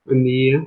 Buen día,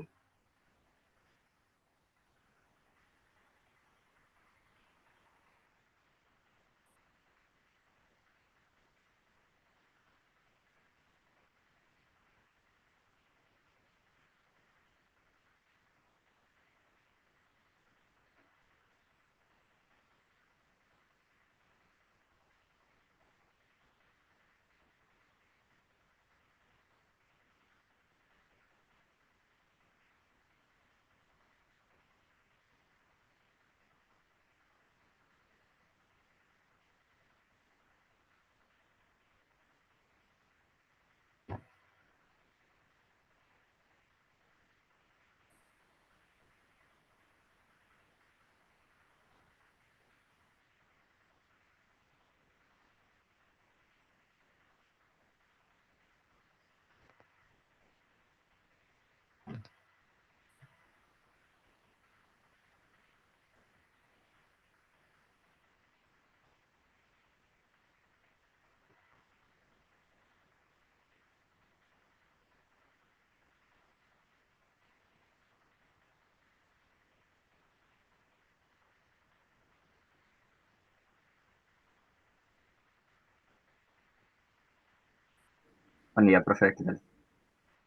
Buen día, profe. ¿Qué tal?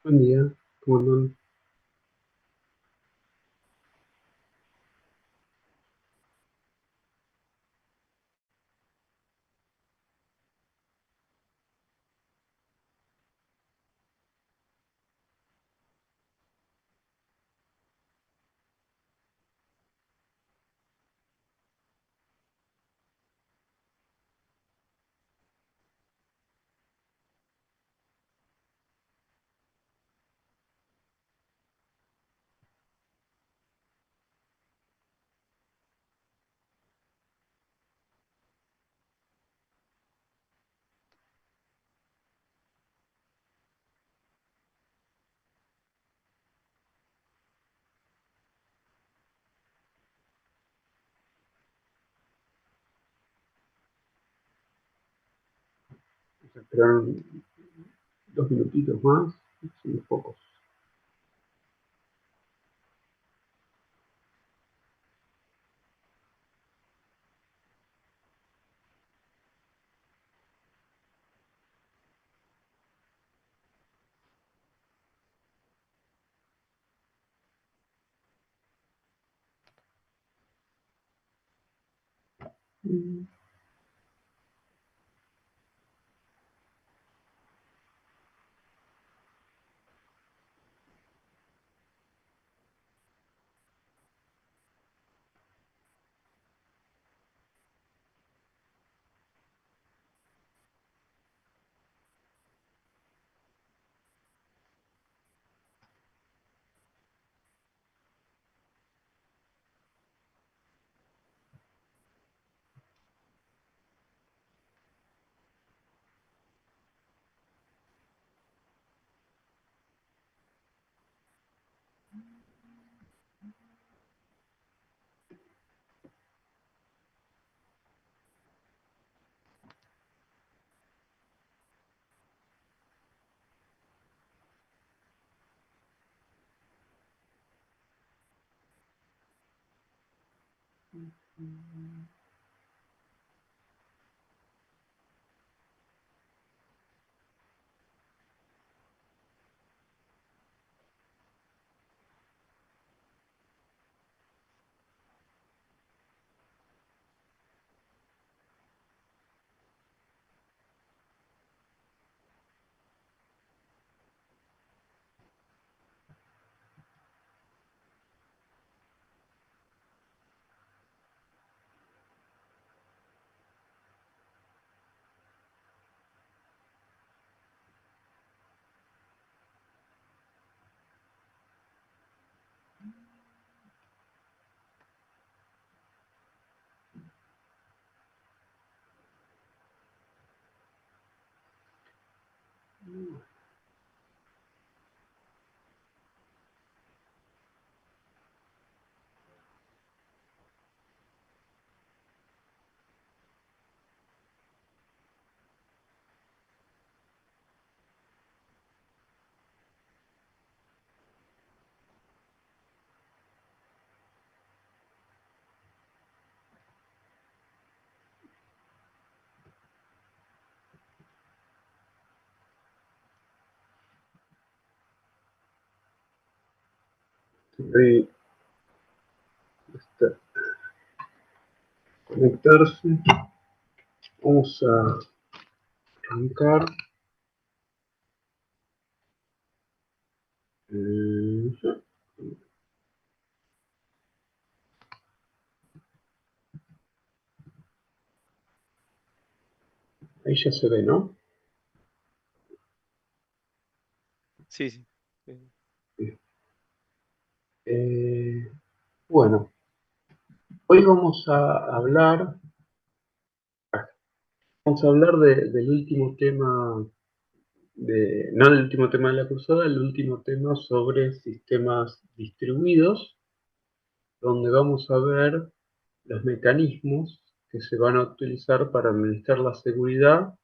buen día, ¿cómo andan? Vamos a esperar 2 minutitos más, son unos pocos. Mm. Ahí está, conectarse. Vamos a arrancar. Ahí ya se ve, ¿no? Sí, sí. Bueno, hoy vamos a hablar del último tema, no del último tema de la cursada, el último tema sobre sistemas distribuidos, donde vamos a ver los mecanismos que se van a utilizar para administrar la seguridad,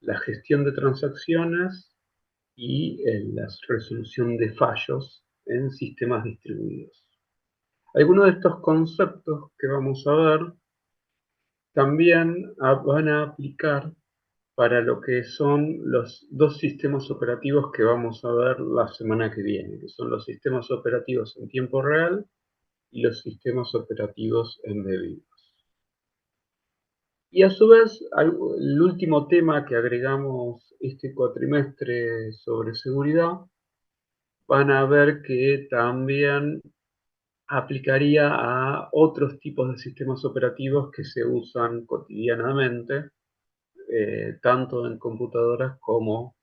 la gestión de transacciones y la resolución de fallos en sistemas distribuidos. Algunos de estos conceptos que vamos a ver también van a aplicar para lo que son los dos sistemas operativos que vamos a ver la semana que viene, que son los sistemas operativos en tiempo real y los sistemas operativos embebidos. Y a su vez, el último tema que agregamos este cuatrimestre sobre seguridad, van a ver que también aplicaría a otros tipos de sistemas operativos que se usan cotidianamente, tanto en computadoras como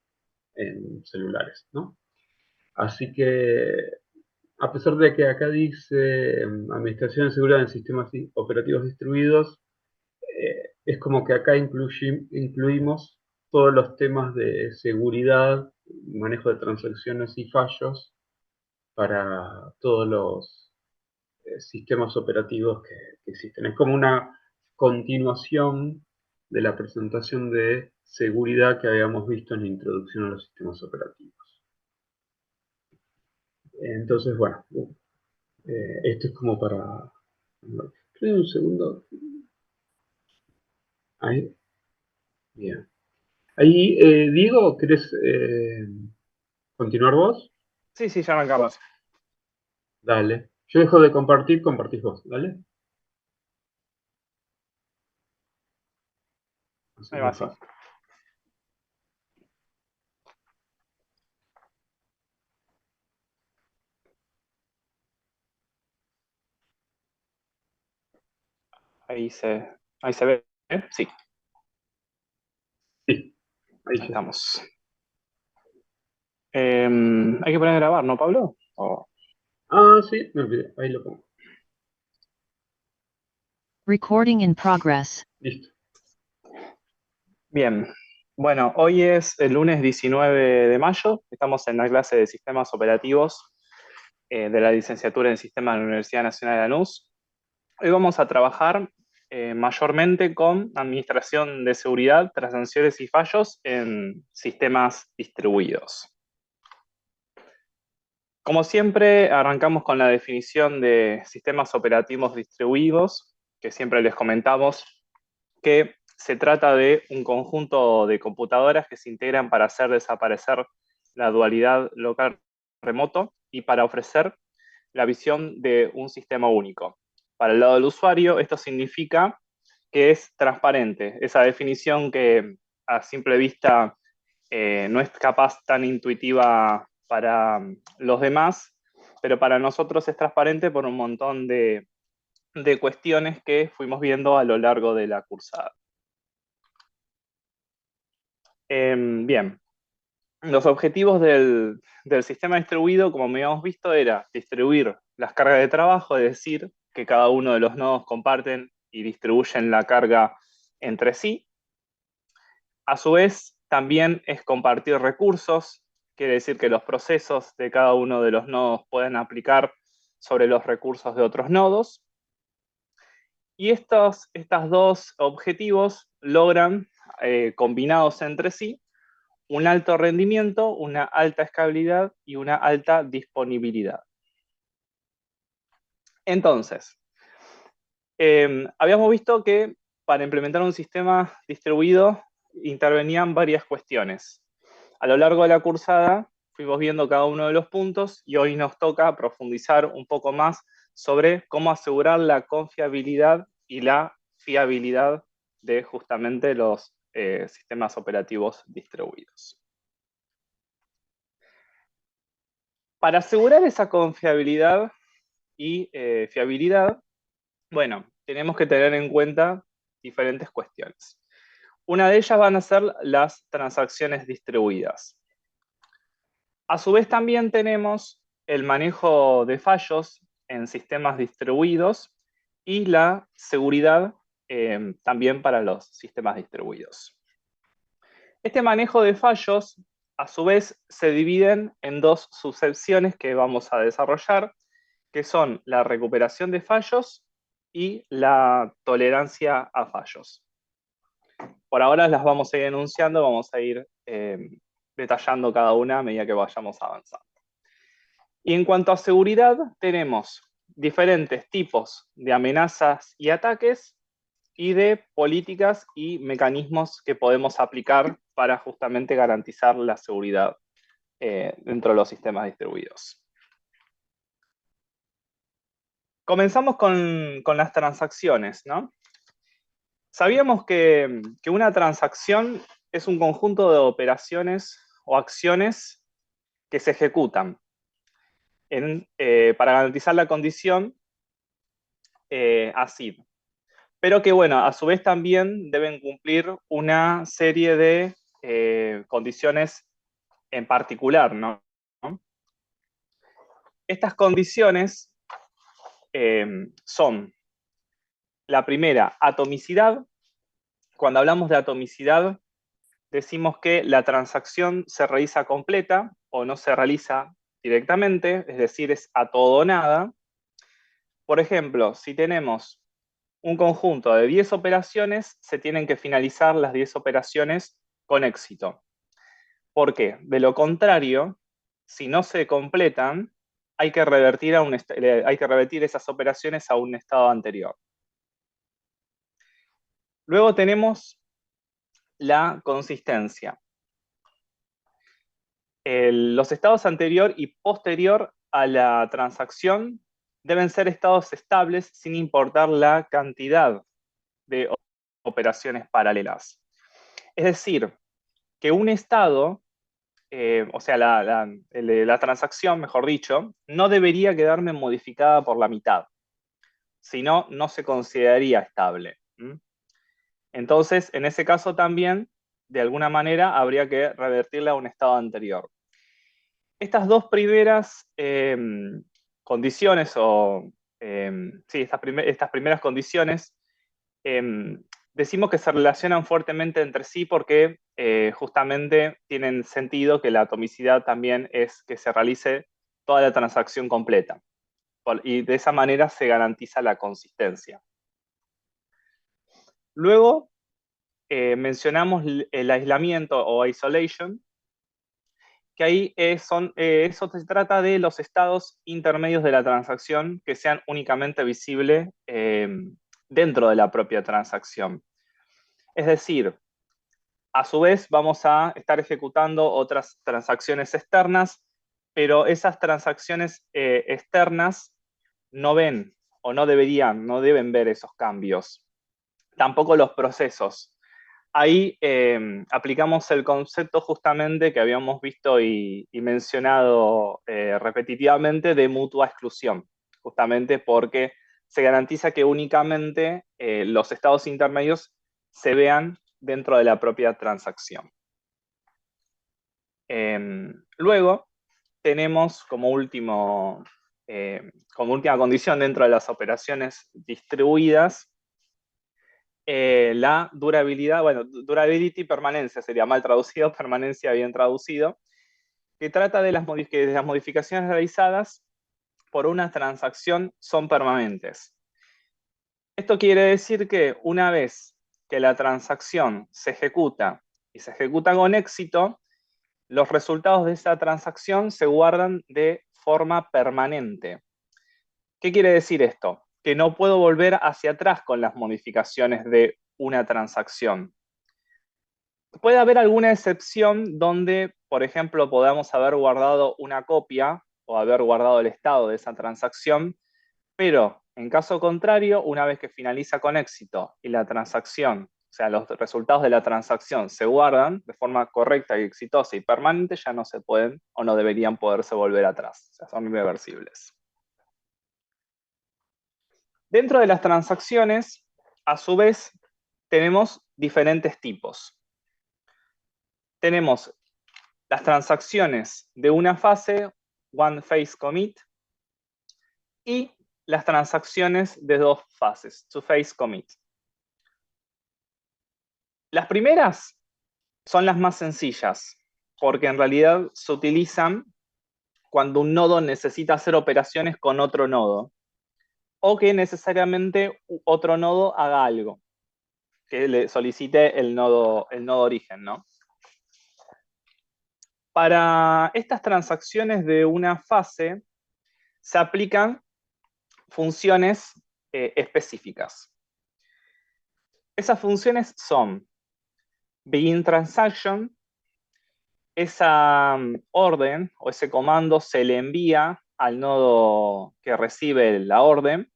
en celulares, ¿no? Así que, a pesar de que acá dice Administración de Seguridad en Sistemas Operativos Distribuidos, es como que acá incluimos todos los temas de seguridad, manejo de transacciones y fallos para todos los sistemas operativos que existen. Es como una continuación de la presentación de seguridad que habíamos visto en la introducción a los sistemas operativos. Entonces, bueno, esto es como para... Creo un segundo. Ahí, bien. Ahí, Diego, ¿querés continuar vos? Sí, sí, ya arrancamos. Dale. Yo dejo de compartir, compartís vos, ¿dale? Así Ahí es va, más sí. fácil. Ahí se, ahí se ve. Sí, Sí, ahí ahí ya. estamos. Hay que poner a grabar, ¿no, Pablo? Ah, sí, me olvidé. Ahí lo pongo. Recording in progress. Listo. Bien. Bueno, hoy es el lunes 19 de mayo. Estamos en la clase de sistemas operativos de la licenciatura en sistemas de la Universidad Nacional de Lanús. Hoy vamos a trabajar mayormente con administración de seguridad, transacciones y fallos en sistemas distribuidos. Como siempre, arrancamos con la definición de sistemas operativos distribuidos, que siempre les comentamos que se trata de un conjunto de computadoras que se integran para hacer desaparecer la dualidad local-remoto y para ofrecer la visión de un sistema único. Para el lado del usuario, esto significa que es transparente. Esa definición que a simple vista no es capaz tan intuitiva para los demás, pero para nosotros es transparente por un montón de cuestiones que fuimos viendo a lo largo de la cursada. Bien, los objetivos del sistema distribuido, como habíamos visto, era distribuir las cargas de trabajo, es decir, que cada uno de los nodos comparten y distribuyen la carga entre sí. A su vez, también es compartir recursos, quiere decir que los procesos de cada uno de los nodos pueden aplicar sobre los recursos de otros nodos. Y estos dos objetivos logran, combinados entre sí, un alto rendimiento, una alta escalabilidad y una alta disponibilidad. Entonces, habíamos visto que para implementar un sistema distribuido intervenían varias cuestiones. A lo largo de la cursada fuimos viendo cada uno de los puntos y hoy nos toca profundizar un poco más sobre cómo asegurar la confiabilidad y la fiabilidad de justamente los sistemas operativos distribuidos. Para asegurar esa confiabilidad y fiabilidad, bueno, tenemos que tener en cuenta diferentes cuestiones. Una de ellas van a ser las transacciones distribuidas. A su vez también tenemos el manejo de fallos en sistemas distribuidos y la seguridad también para los sistemas distribuidos. Este manejo de fallos, a su vez, se dividen en dos subsecciones que vamos a desarrollar, que son la recuperación de fallos y la tolerancia a fallos. Por ahora las vamos a ir enunciando, vamos a ir detallando cada una a medida que vayamos avanzando. Y en cuanto a seguridad, tenemos diferentes tipos de amenazas y ataques y de políticas y mecanismos que podemos aplicar para justamente garantizar la seguridad dentro de los sistemas distribuidos. Comenzamos con las transacciones, ¿no? Sabíamos que una transacción es un conjunto de operaciones o acciones que se ejecutan para garantizar la condición ACID. Pero que, bueno, a su vez también deben cumplir una serie de condiciones en particular, ¿no? Estas condiciones son, la primera, atomicidad. Cuando hablamos de atomicidad, decimos que la transacción se realiza completa o no se realiza directamente, es decir, es a todo o nada. Por ejemplo, si tenemos un conjunto de 10 operaciones, se tienen que finalizar las 10 operaciones con éxito. ¿Por qué? De lo contrario, si no se completan, hay que revertir esas operaciones a un estado anterior. Luego tenemos la consistencia. Los estados anterior y posterior a la transacción deben ser estados estables sin importar la cantidad de operaciones paralelas. Es decir, que un estado, o sea, la transacción, mejor dicho, no debería quedarme modificada por la mitad, si no, no se consideraría estable. Entonces, en ese caso también, de alguna manera, habría que revertirla a un estado anterior. Estas dos primeras condiciones, sí, estas primeras condiciones, decimos que se relacionan fuertemente entre sí porque justamente tienen sentido que la atomicidad también es que se realice toda la transacción completa. Y de esa manera se garantiza la consistencia. Luego mencionamos el aislamiento o isolation, que ahí eso se trata de los estados intermedios de la transacción que sean únicamente visibles dentro de la propia transacción. Es decir, a su vez vamos a estar ejecutando otras transacciones externas, pero esas transacciones externas no ven o no deben ver esos cambios. Tampoco los procesos. Ahí aplicamos el concepto justamente que habíamos visto y mencionado repetitivamente de mutua exclusión, justamente porque se garantiza que únicamente los estados intermedios se vean dentro de la propia transacción. Luego tenemos como última condición dentro de las operaciones distribuidas la durabilidad, bueno, durability y permanencia sería mal traducido, permanencia bien traducido, que trata de las modificaciones realizadas por una transacción son permanentes. Esto quiere decir que una vez que la transacción se ejecuta y se ejecuta con éxito, los resultados de esa transacción se guardan de forma permanente. ¿Qué quiere decir esto? Que no puedo volver hacia atrás con las modificaciones de una transacción. Puede haber alguna excepción donde, por ejemplo, podamos haber guardado una copia o haber guardado el estado de esa transacción, pero en caso contrario, una vez que finaliza con éxito y la transacción, o sea, los resultados de la transacción se guardan de forma correcta y exitosa y permanente, ya no se pueden o no deberían poderse volver atrás, o sea, son irreversibles. Dentro de las transacciones, a su vez, tenemos diferentes tipos. Tenemos las transacciones de una fase, one phase commit, y las transacciones de dos fases, two phase commit. Las primeras son las más sencillas, porque en realidad se utilizan cuando un nodo necesita hacer operaciones con otro nodo, o que necesariamente otro nodo haga algo, que le solicite el nodo origen, ¿no? Para estas transacciones de una fase se aplican funciones específicas. Esas funciones son begin transaction. Esa orden o ese comando se le envía al nodo que recibe la orden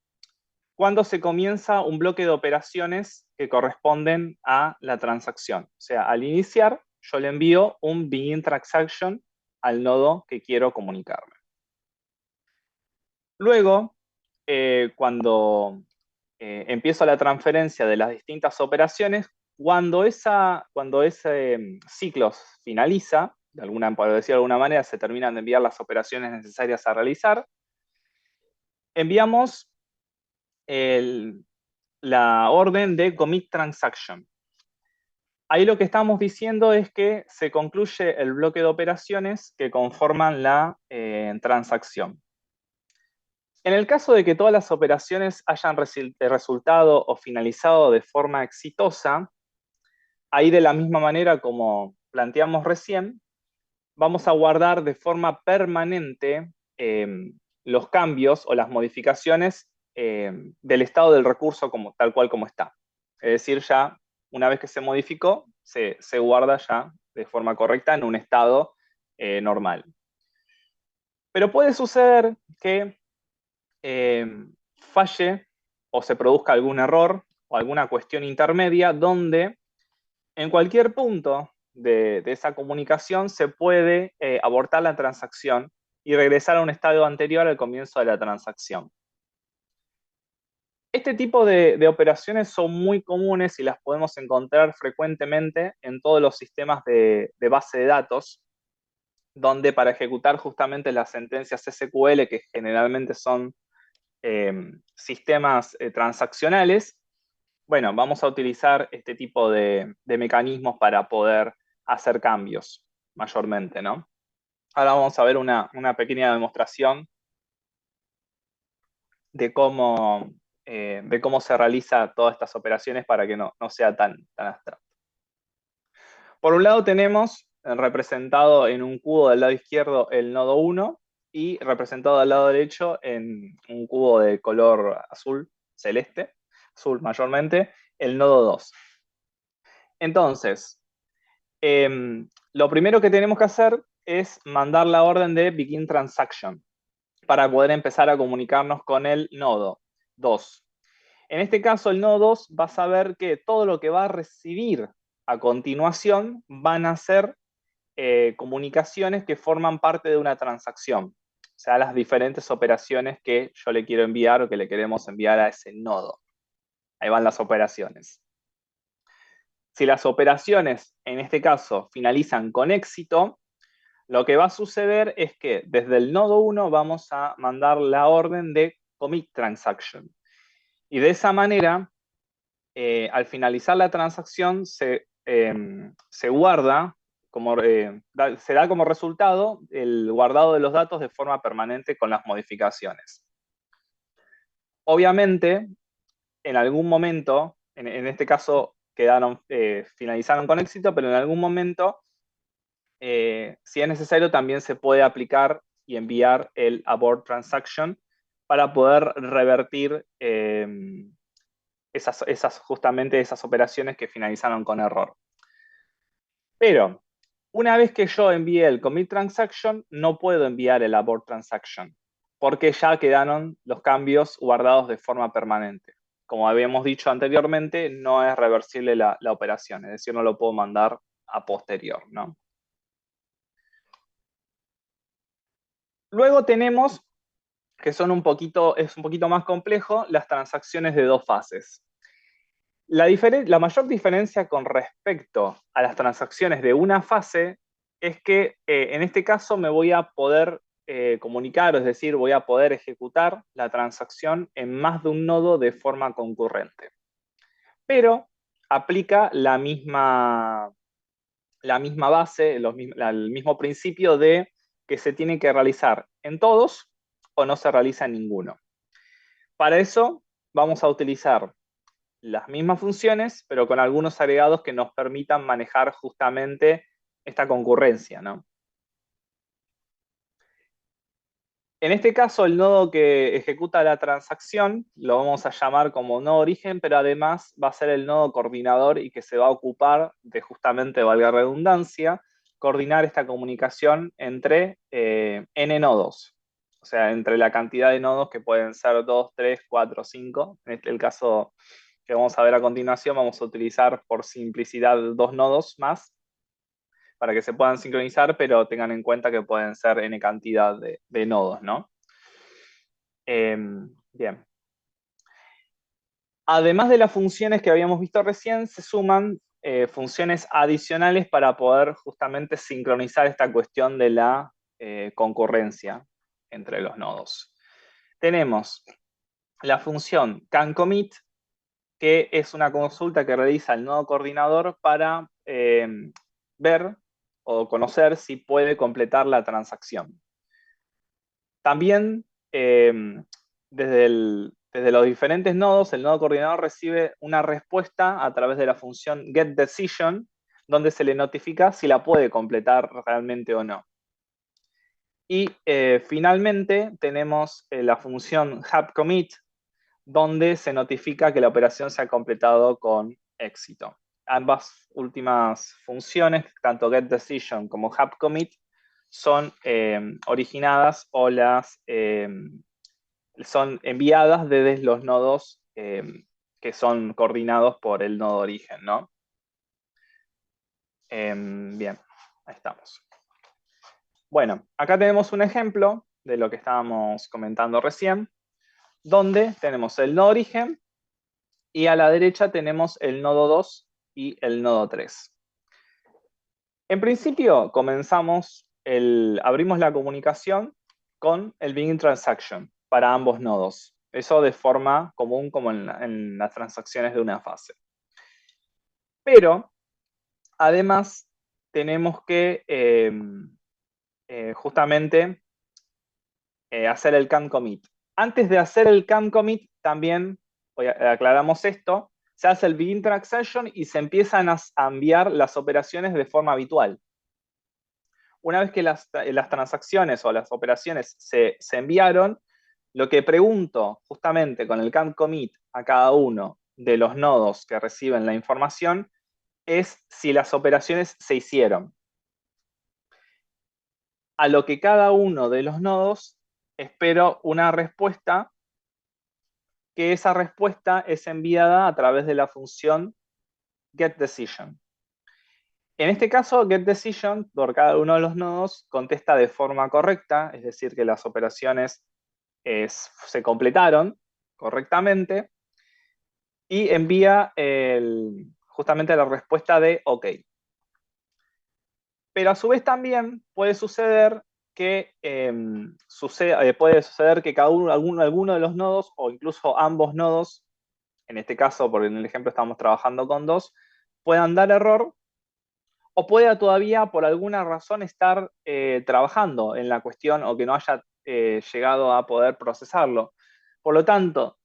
cuando se comienza un bloque de operaciones que corresponden a la transacción. O sea, al iniciar, yo le envío un begin transaction al nodo que quiero comunicarme. Luego, cuando empiezo la transferencia de las distintas operaciones, cuando ese ciclo finaliza, por decirlo de alguna manera, se terminan de enviar las operaciones necesarias a realizar, enviamos la orden de commit transaction. Ahí lo que estamos diciendo es que se concluye el bloque de operaciones que conforman la transacción. En el caso de que todas las operaciones hayan resultado o finalizado de forma exitosa, ahí de la misma manera como planteamos recién, vamos a guardar de forma permanente los cambios o las modificaciones del estado del recurso tal cual como está. Es decir, ya una vez que se modificó, se guarda ya de forma correcta en un estado normal. Pero puede suceder que falle o se produzca algún error o alguna cuestión intermedia donde en cualquier punto de esa comunicación se puede abortar la transacción y regresar a un estado anterior al comienzo de la transacción. Este tipo de operaciones son muy comunes y las podemos encontrar frecuentemente en todos los sistemas de base de datos, donde para ejecutar justamente las sentencias SQL, que generalmente son sistemas transaccionales, bueno, vamos a utilizar este tipo de mecanismos para poder hacer cambios mayormente, ¿no? Ahora vamos a ver una pequeña demostración de cómo se realiza todas estas operaciones para que no sea tan abstracto. Por un lado tenemos representado en un cubo del lado izquierdo el nodo 1 y representado del lado derecho en un cubo de color azul celeste, azul mayormente, el nodo 2. Entonces, lo primero que tenemos que hacer es mandar la orden de begin transaction para poder empezar a comunicarnos con el nodo 2. En este caso, el nodo 2 va a saber que todo lo que va a recibir a continuación van a ser comunicaciones que forman parte de una transacción. O sea, las diferentes operaciones que yo le quiero enviar o que le queremos enviar a ese nodo. Ahí van las operaciones. Si las operaciones, en este caso, finalizan con éxito, lo que va a suceder es que desde el nodo 1 vamos a mandar la orden de commit transaction. Y de esa manera, al finalizar la transacción, se guarda, se da como resultado el guardado de los datos de forma permanente con las modificaciones. Obviamente, en algún momento, en este caso finalizaron con éxito, pero en algún momento, si es necesario, también se puede aplicar y enviar el abort transaction para poder revertir justamente esas operaciones que finalizaron con error. Pero una vez que yo envié el commit transaction, no puedo enviar el abort transaction, porque ya quedaron los cambios guardados de forma permanente. Como habíamos dicho anteriormente, no es reversible la operación, es decir, no lo puedo mandar a posterior, ¿no? Luego tenemos, que es un poquito más complejo, las transacciones de dos fases. La mayor diferencia con respecto a las transacciones de una fase es que en este caso me voy a poder comunicar, es decir, voy a poder ejecutar la transacción en más de un nodo de forma concurrente. Pero aplica la misma base, el mismo principio de que se tiene que realizar en todos o no se realiza en ninguno. Para eso vamos a utilizar las mismas funciones, pero con algunos agregados que nos permitan manejar justamente esta concurrencia, ¿no? En este caso, el nodo que ejecuta la transacción lo vamos a llamar como nodo origen, pero además va a ser el nodo coordinador y que se va a ocupar de justamente, valga redundancia, coordinar esta comunicación entre n nodos. O sea, entre la cantidad de nodos que pueden ser 2, 3, 4, 5. En el caso que vamos a ver a continuación, vamos a utilizar por simplicidad 2 nodos más para que se puedan sincronizar, pero tengan en cuenta que pueden ser n cantidad de nodos, ¿no? Bien. Además de las funciones que habíamos visto recién, se suman funciones adicionales para poder justamente sincronizar esta cuestión de la concurrencia entre los nodos. Tenemos la función canCommit, que es una consulta que realiza el nodo coordinador para ver o conocer si puede completar la transacción. También, desde los diferentes nodos, el nodo coordinador recibe una respuesta a través de la función getDecision, donde se le notifica si la puede completar realmente o no. Y finalmente tenemos la función hapCommit, donde se notifica que la operación se ha completado con éxito. Ambas últimas funciones, tanto getDecision como hapCommit, son originadas o son enviadas desde los nodos que son coordinados por el nodo origen, ¿no? Bien, ahí estamos. Bueno, acá tenemos un ejemplo de lo que estábamos comentando recién, donde tenemos el nodo origen y a la derecha tenemos el nodo 2 y el nodo 3. En principio, abrimos la comunicación con el begin transaction para ambos nodos. Eso de forma común como en las transacciones de una fase. Pero, además, tenemos que justamente hacer el canCommit. Antes de hacer el canCommit, también, aclaramos esto, se hace el begin transaction y se empiezan a enviar las operaciones de forma habitual. Una vez que las transacciones o las operaciones se enviaron, lo que pregunto justamente con el canCommit a cada uno de los nodos que reciben la información es si las operaciones se hicieron. A lo que cada uno de los nodos espero una respuesta, que esa respuesta es enviada a través de la función getDecision. En este caso, getDecision, por cada uno de los nodos, contesta de forma correcta, es decir, que las operaciones se completaron correctamente, y envía justamente la respuesta de OK. Pero a su vez también puede suceder que alguno de los nodos, o incluso ambos nodos, en este caso, porque en el ejemplo estamos trabajando con dos, puedan dar error, o pueda todavía por alguna razón estar trabajando en la cuestión o que no haya llegado a poder procesarlo. Por lo tanto,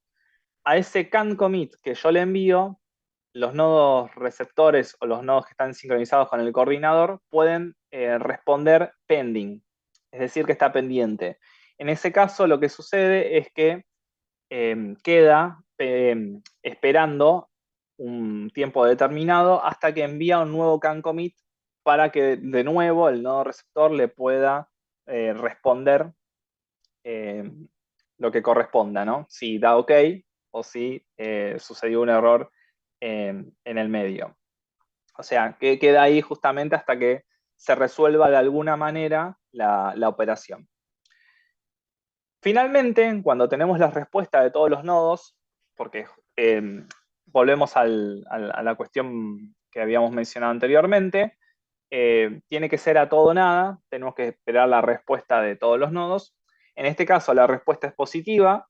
a ese canCommit que yo le envío, los nodos receptores o los nodos que están sincronizados con el coordinador pueden responder pending, es decir, que está pendiente. En ese caso, lo que sucede es que queda esperando un tiempo determinado hasta que envía un nuevo canCommit para que de nuevo el nodo receptor le pueda responder lo que corresponda, ¿no? Si da OK o si sucedió un error en el medio. O sea, que queda ahí justamente hasta que se resuelva de alguna manera la operación. Finalmente, cuando tenemos la respuesta de todos los nodos, porque volvemos a la cuestión que habíamos mencionado anteriormente, tiene que ser a todo o nada, tenemos que esperar la respuesta de todos los nodos. En este caso, la respuesta es positiva,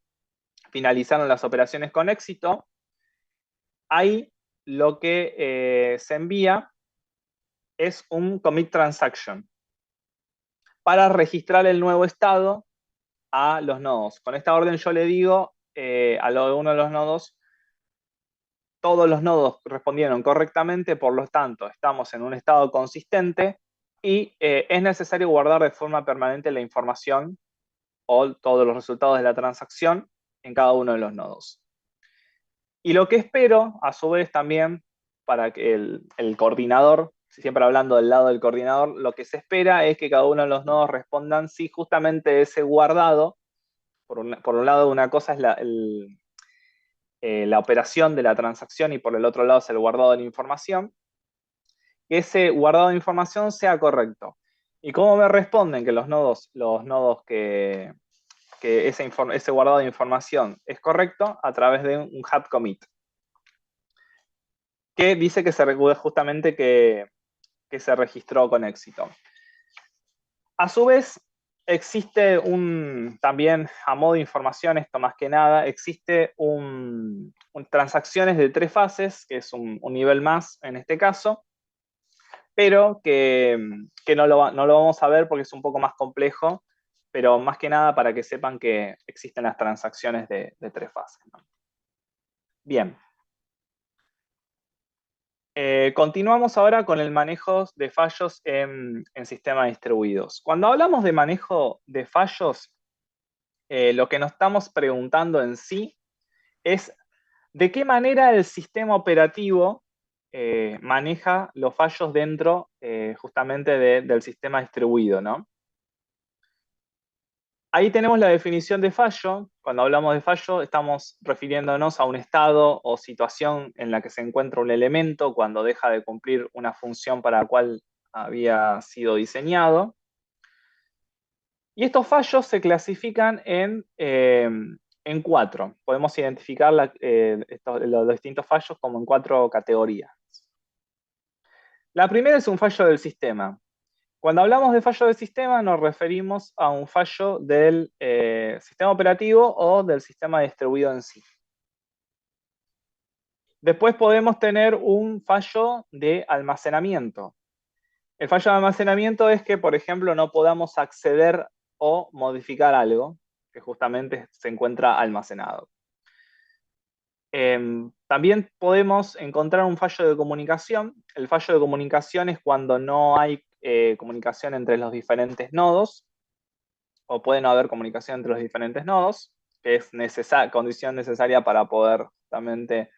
finalizaron las operaciones con éxito. Ahí lo que se envía es un commit transaction para registrar el nuevo estado a los nodos. Con esta orden yo le digo a uno de los nodos, todos los nodos respondieron correctamente, por lo tanto, estamos en un estado consistente y es necesario guardar de forma permanente la información o todos los resultados de la transacción en cada uno de los nodos. Y lo que espero, a su vez, también, para que el coordinador, siempre hablando del lado del coordinador, lo que se espera es que cada uno de los nodos respondan si justamente ese guardado, por un lado una cosa es la operación de la transacción y por el otro lado es el guardado de la información, que ese guardado de información sea correcto. ¿Y cómo me responden que los nodos que ese guardado de información es correcto? A través de un hub commit, que dice que se justamente que se registró con éxito. A su vez, existe también a modo de información, esto más que nada, existe transacciones de 3 fases, que es un nivel más en este caso, pero que no lo vamos a ver porque es un poco más complejo, pero más que nada para que sepan que existen las transacciones de 3 fases, ¿no? Bien. Continuamos ahora con el manejo de fallos en sistemas distribuidos. Cuando hablamos de manejo de fallos, lo que nos estamos preguntando en sí es de qué manera el sistema operativo maneja los fallos dentro justamente del sistema distribuido, ¿no? Ahí tenemos la definición de fallo. Cuando hablamos de fallo, estamos refiriéndonos a un estado o situación en la que se encuentra un elemento cuando deja de cumplir una función para la cual había sido diseñado. Y estos fallos se clasifican en 4. Podemos identificar los distintos fallos como en 4 categorías. La primera es un fallo del sistema. Cuando hablamos de fallo del sistema nos referimos a un fallo del sistema operativo o del sistema distribuido en sí. Después podemos tener un fallo de almacenamiento. El fallo de almacenamiento es que, por ejemplo, no podamos acceder o modificar algo que justamente se encuentra almacenado. También podemos encontrar un fallo de comunicación. El fallo de comunicación es cuando no hay comunicación entre los diferentes nodos, o puede no haber comunicación entre los diferentes nodos, que es condición necesaria para poder justamente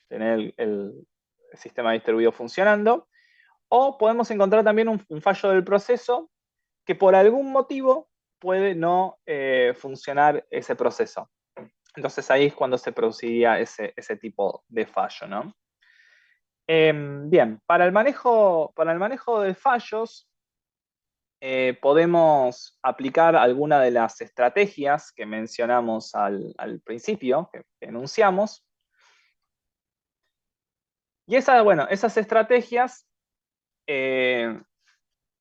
tener el sistema distribuido funcionando. O podemos encontrar también un fallo del proceso que por algún motivo puede no funcionar ese proceso. Entonces ahí es cuando se produciría ese tipo de fallo, ¿no? Bien, para el manejo de fallos podemos aplicar alguna de las estrategias que mencionamos al principio, que enunciamos. Y esas estrategias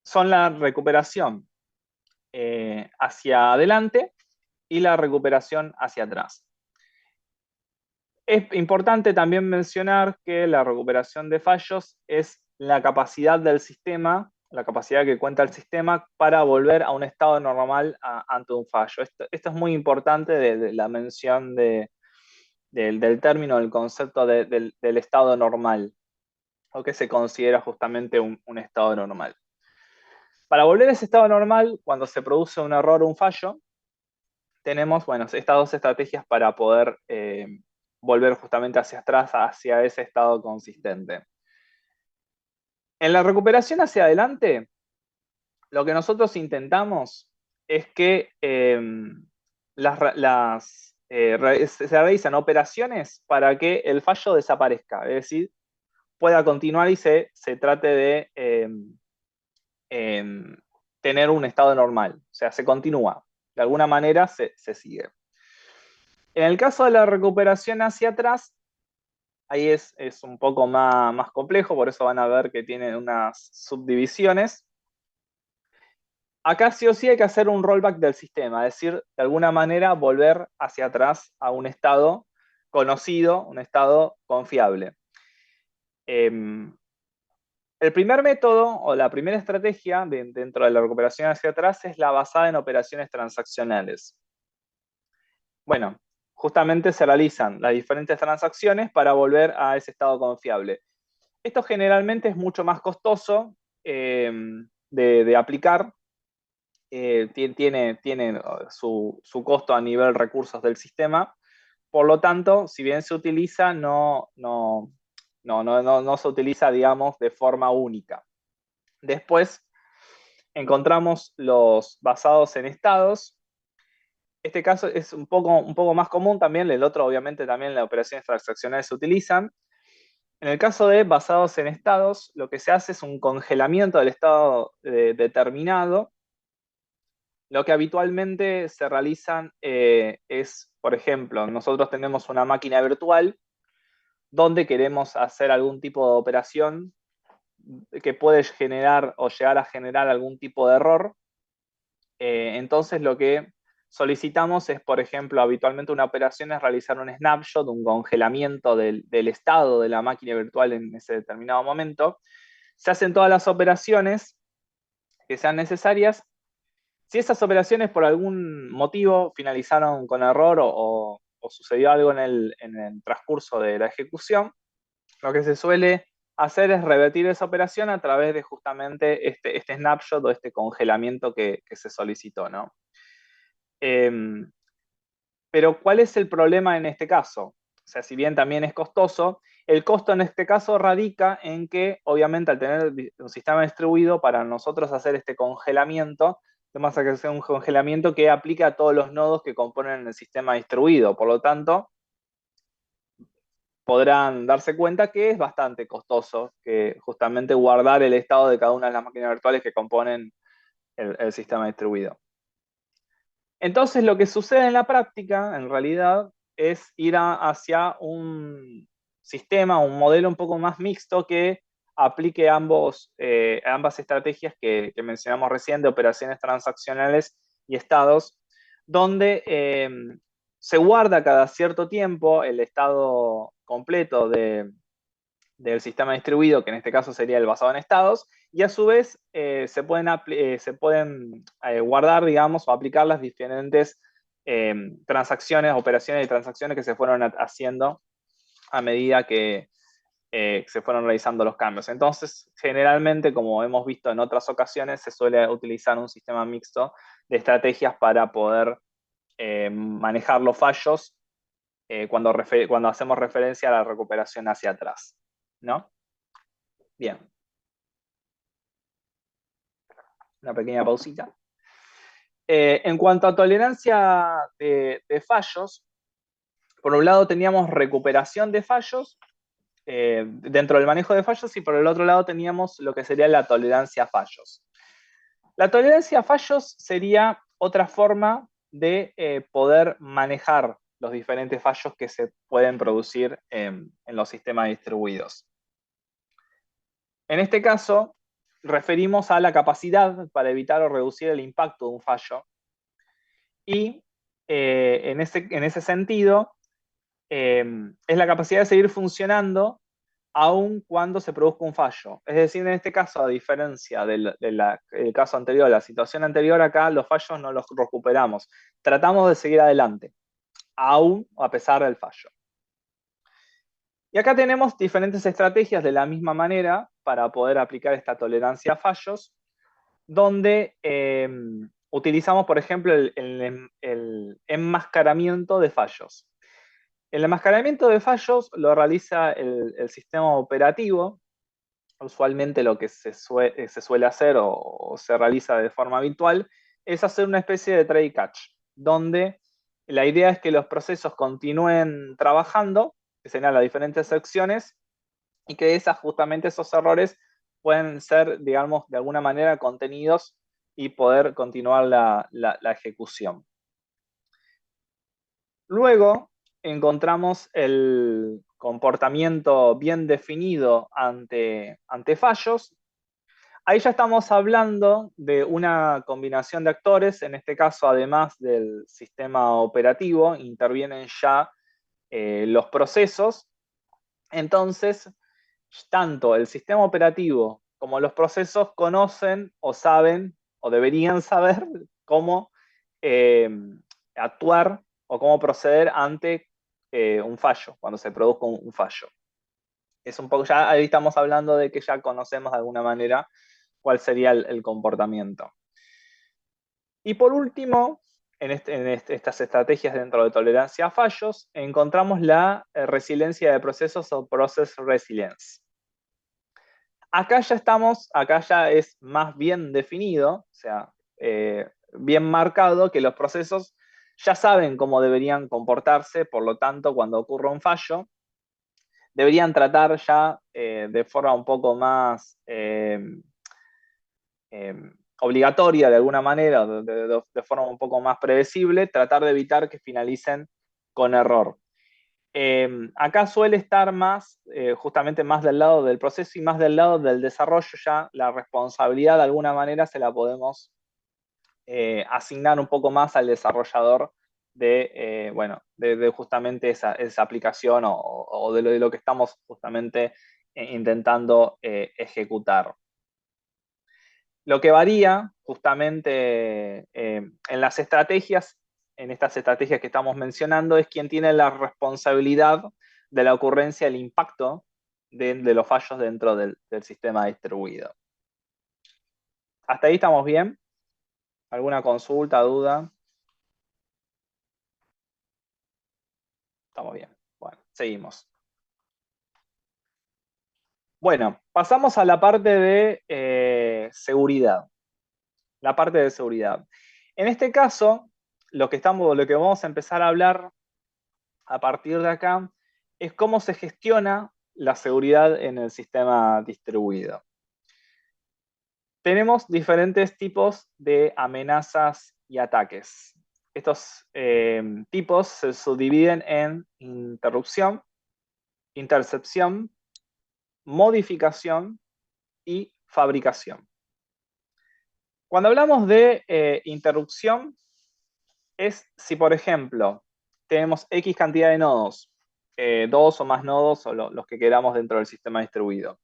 son la recuperación hacia adelante y la recuperación hacia atrás. Es importante también mencionar que la recuperación de fallos es la capacidad del sistema, la capacidad que cuenta el sistema para volver a un estado normal ante un fallo. Esto es muy importante de la mención del término, del concepto del estado normal, o que se considera justamente un estado normal. Para volver a ese estado normal, cuando se produce un error o un fallo, tenemos estas 2 estrategias para poder volver justamente hacia atrás, hacia ese estado consistente. En la recuperación hacia adelante, lo que nosotros intentamos es que se realizan operaciones para que el fallo desaparezca, es decir, pueda continuar y se trate de tener un estado normal, o sea, se continúa, de alguna manera se sigue. En el caso de la recuperación hacia atrás, ahí es un poco más complejo, por eso van a ver que tiene unas subdivisiones. Acá sí o sí hay que hacer un rollback del sistema, es decir, de alguna manera volver hacia atrás a un estado conocido, un estado confiable. El primer método o la primera estrategia dentro de la recuperación hacia atrás es la basada en operaciones transaccionales. Bueno, justamente se realizan las diferentes transacciones para volver a ese estado confiable. Esto generalmente es mucho más costoso de aplicar, tiene su costo a nivel recursos del sistema, por lo tanto, si bien se utiliza, no se utiliza, digamos, de forma única. Después encontramos los basados en estados. Este caso es un poco más común también, el otro obviamente también las operaciones transaccionales se utilizan. En el caso de basados en estados, lo que se hace es un congelamiento del estado determinado. Lo que habitualmente se realizan es, por ejemplo, nosotros tenemos una máquina virtual donde queremos hacer algún tipo de operación que puede generar o llegar a generar algún tipo de error. Entonces lo que solicitamos es, por ejemplo, habitualmente una operación es realizar un snapshot, un congelamiento del estado de la máquina virtual en ese determinado momento. Se hacen todas las operaciones que sean necesarias. Si esas operaciones por algún motivo finalizaron con error o sucedió algo en el transcurso de la ejecución, lo que se suele hacer es revertir esa operación a través de justamente este snapshot o este congelamiento que se solicitó, ¿no? Pero ¿cuál es el problema en este caso? O sea, si bien también es costoso, el costo en este caso radica en que, obviamente, al tener un sistema distribuido, para nosotros hacer este congelamiento, tenemos que hacer un congelamiento que aplica a todos los nodos que componen el sistema distribuido. Por lo tanto, podrán darse cuenta que es bastante costoso que justamente guardar el estado de cada una de las máquinas virtuales que componen el sistema distribuido. Entonces, lo que sucede en la práctica, en realidad, es ir hacia un sistema, un modelo un poco más mixto que aplique ambas estrategias que mencionamos recién de operaciones transaccionales y estados, donde se guarda cada cierto tiempo el estado completo del sistema distribuido, que en este caso sería el basado en estados, y a su vez se pueden guardar, digamos, o aplicar las diferentes transacciones, operaciones y transacciones que se fueron haciendo a medida que se fueron realizando los cambios. Entonces, generalmente, como hemos visto en otras ocasiones, se suele utilizar un sistema mixto de estrategias para poder manejar los fallos cuando hacemos referencia a la recuperación hacia atrás, ¿no? Bien, una pequeña pausita. En cuanto a tolerancia de fallos, por un lado teníamos recuperación de fallos dentro del manejo de fallos y por el otro lado teníamos lo que sería la tolerancia a fallos. La tolerancia a fallos sería otra forma de poder manejar los diferentes fallos que se pueden producir en los sistemas distribuidos. En este caso, referimos a la capacidad para evitar o reducir el impacto de un fallo. Y en ese sentido, es la capacidad de seguir funcionando aun cuando se produzca un fallo. Es decir, en este caso, a diferencia del caso anterior, la situación anterior, acá los fallos no los recuperamos. Tratamos de seguir adelante, aún a pesar del fallo. Y acá tenemos diferentes estrategias de la misma manera para poder aplicar esta tolerancia a fallos, donde utilizamos, por ejemplo, el enmascaramiento de fallos. El enmascaramiento de fallos lo realiza el sistema operativo usualmente lo que se suele hacer o se realiza de forma habitual es hacer una especie de try catch, donde la idea es que los procesos continúen trabajando, que serían las diferentes secciones, y que justamente esos errores pueden ser, digamos, de alguna manera contenidos y poder continuar la ejecución. Luego encontramos el comportamiento bien definido ante fallos. Ahí ya estamos hablando de una combinación de actores, en este caso, además del sistema operativo, intervienen ya los procesos. Entonces, tanto el sistema operativo como los procesos conocen o saben o deberían saber cómo eh, actuar o cómo proceder ante un fallo, cuando se produzca un fallo. Es un poco, ya ahí estamos hablando de que ya conocemos de alguna manera cuál sería el comportamiento. Y por último, en estas estrategias dentro de tolerancia a fallos, encontramos la resiliencia de procesos o process resilience. Acá ya es más bien definido, o sea, bien marcado que los procesos ya saben cómo deberían comportarse, por lo tanto, cuando ocurra un fallo, deberían tratar ya de forma un poco más obligatoria de alguna manera, de forma un poco más predecible, tratar de evitar que finalicen con error. Acá suele estar más, justamente más del lado del proceso y más del lado del desarrollo, ya la responsabilidad de alguna manera se la podemos asignar un poco más al desarrollador de justamente esa aplicación o de lo que estamos justamente intentando ejecutar. Lo que varía justamente en las estrategias, en estas estrategias que estamos mencionando, es quién tiene la responsabilidad de la ocurrencia, el impacto de los fallos dentro del sistema distribuido. ¿Hasta ahí estamos bien? ¿Alguna consulta, duda? Estamos bien. Bueno, seguimos. Bueno, pasamos a la parte de seguridad. La parte de seguridad. En este caso, lo que vamos a empezar a hablar a partir de acá es cómo se gestiona la seguridad en el sistema distribuido. Tenemos diferentes tipos de amenazas y ataques. Estos tipos se subdividen en interrupción, intercepción, modificación y fabricación. Cuando hablamos de interrupción, es si, por ejemplo, tenemos X cantidad de nodos, 2 o más nodos o los que queramos dentro del sistema distribuido.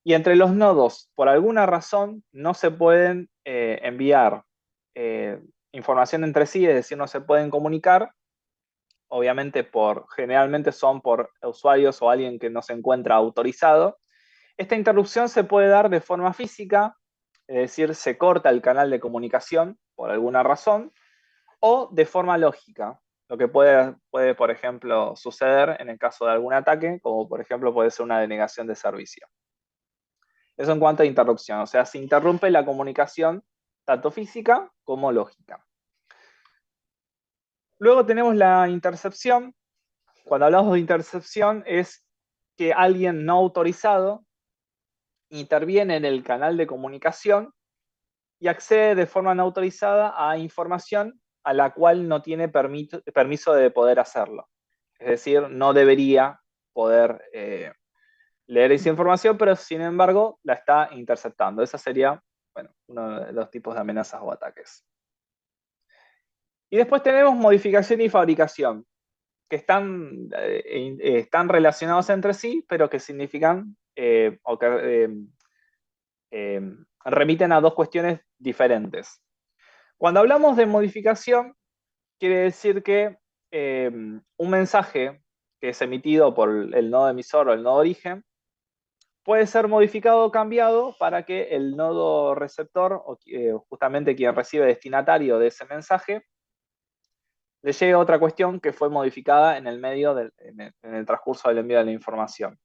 Y entre los nodos, por alguna razón, no se pueden enviar información entre sí, es decir, no se pueden comunicar. Obviamente, generalmente son por usuarios o alguien que no se encuentra autorizado. Esta interrupción se puede dar de forma física, es decir, se corta el canal de comunicación por alguna razón, o de forma lógica, lo que puede, por ejemplo, suceder en el caso de algún ataque, como por ejemplo puede ser una denegación de servicio. Eso en cuanto a interrupción, o sea, se interrumpe la comunicación tanto física como lógica. Luego tenemos la intercepción. Cuando hablamos de intercepción es que alguien no autorizado interviene en el canal de comunicación y accede de forma no autorizada a información a la cual no tiene permiso de poder hacerlo. Es decir, no debería poder leer esa información, pero sin embargo la está interceptando. Esa sería, bueno, uno de los tipos de amenazas o ataques. Y después tenemos modificación y fabricación, que están relacionados entre sí, pero que significan o que remiten a dos cuestiones diferentes. Cuando hablamos de modificación, quiere decir que un mensaje que es emitido por el nodo emisor o el nodo origen puede ser modificado o cambiado para que el nodo receptor, o justamente quien recibe destinatario de ese mensaje, le llegue otra cuestión que fue modificada en el medio en el transcurso del envío de la información.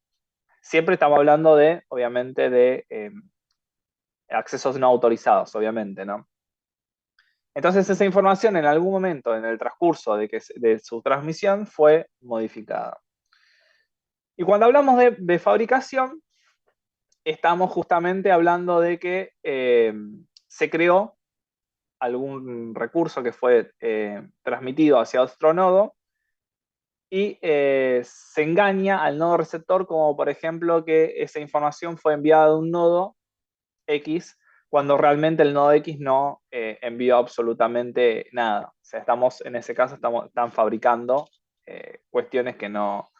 Siempre estamos hablando de, obviamente, de accesos no autorizados, obviamente, ¿no? Entonces esa información en algún momento en el transcurso de su transmisión fue modificada. Y cuando hablamos de fabricación, estamos justamente hablando de que se creó algún recurso que fue transmitido hacia otro nodo y se engaña al nodo receptor como por ejemplo que esa información fue enviada de un nodo X cuando realmente el nodo X no envió absolutamente nada. O sea, en ese caso están fabricando cuestiones que no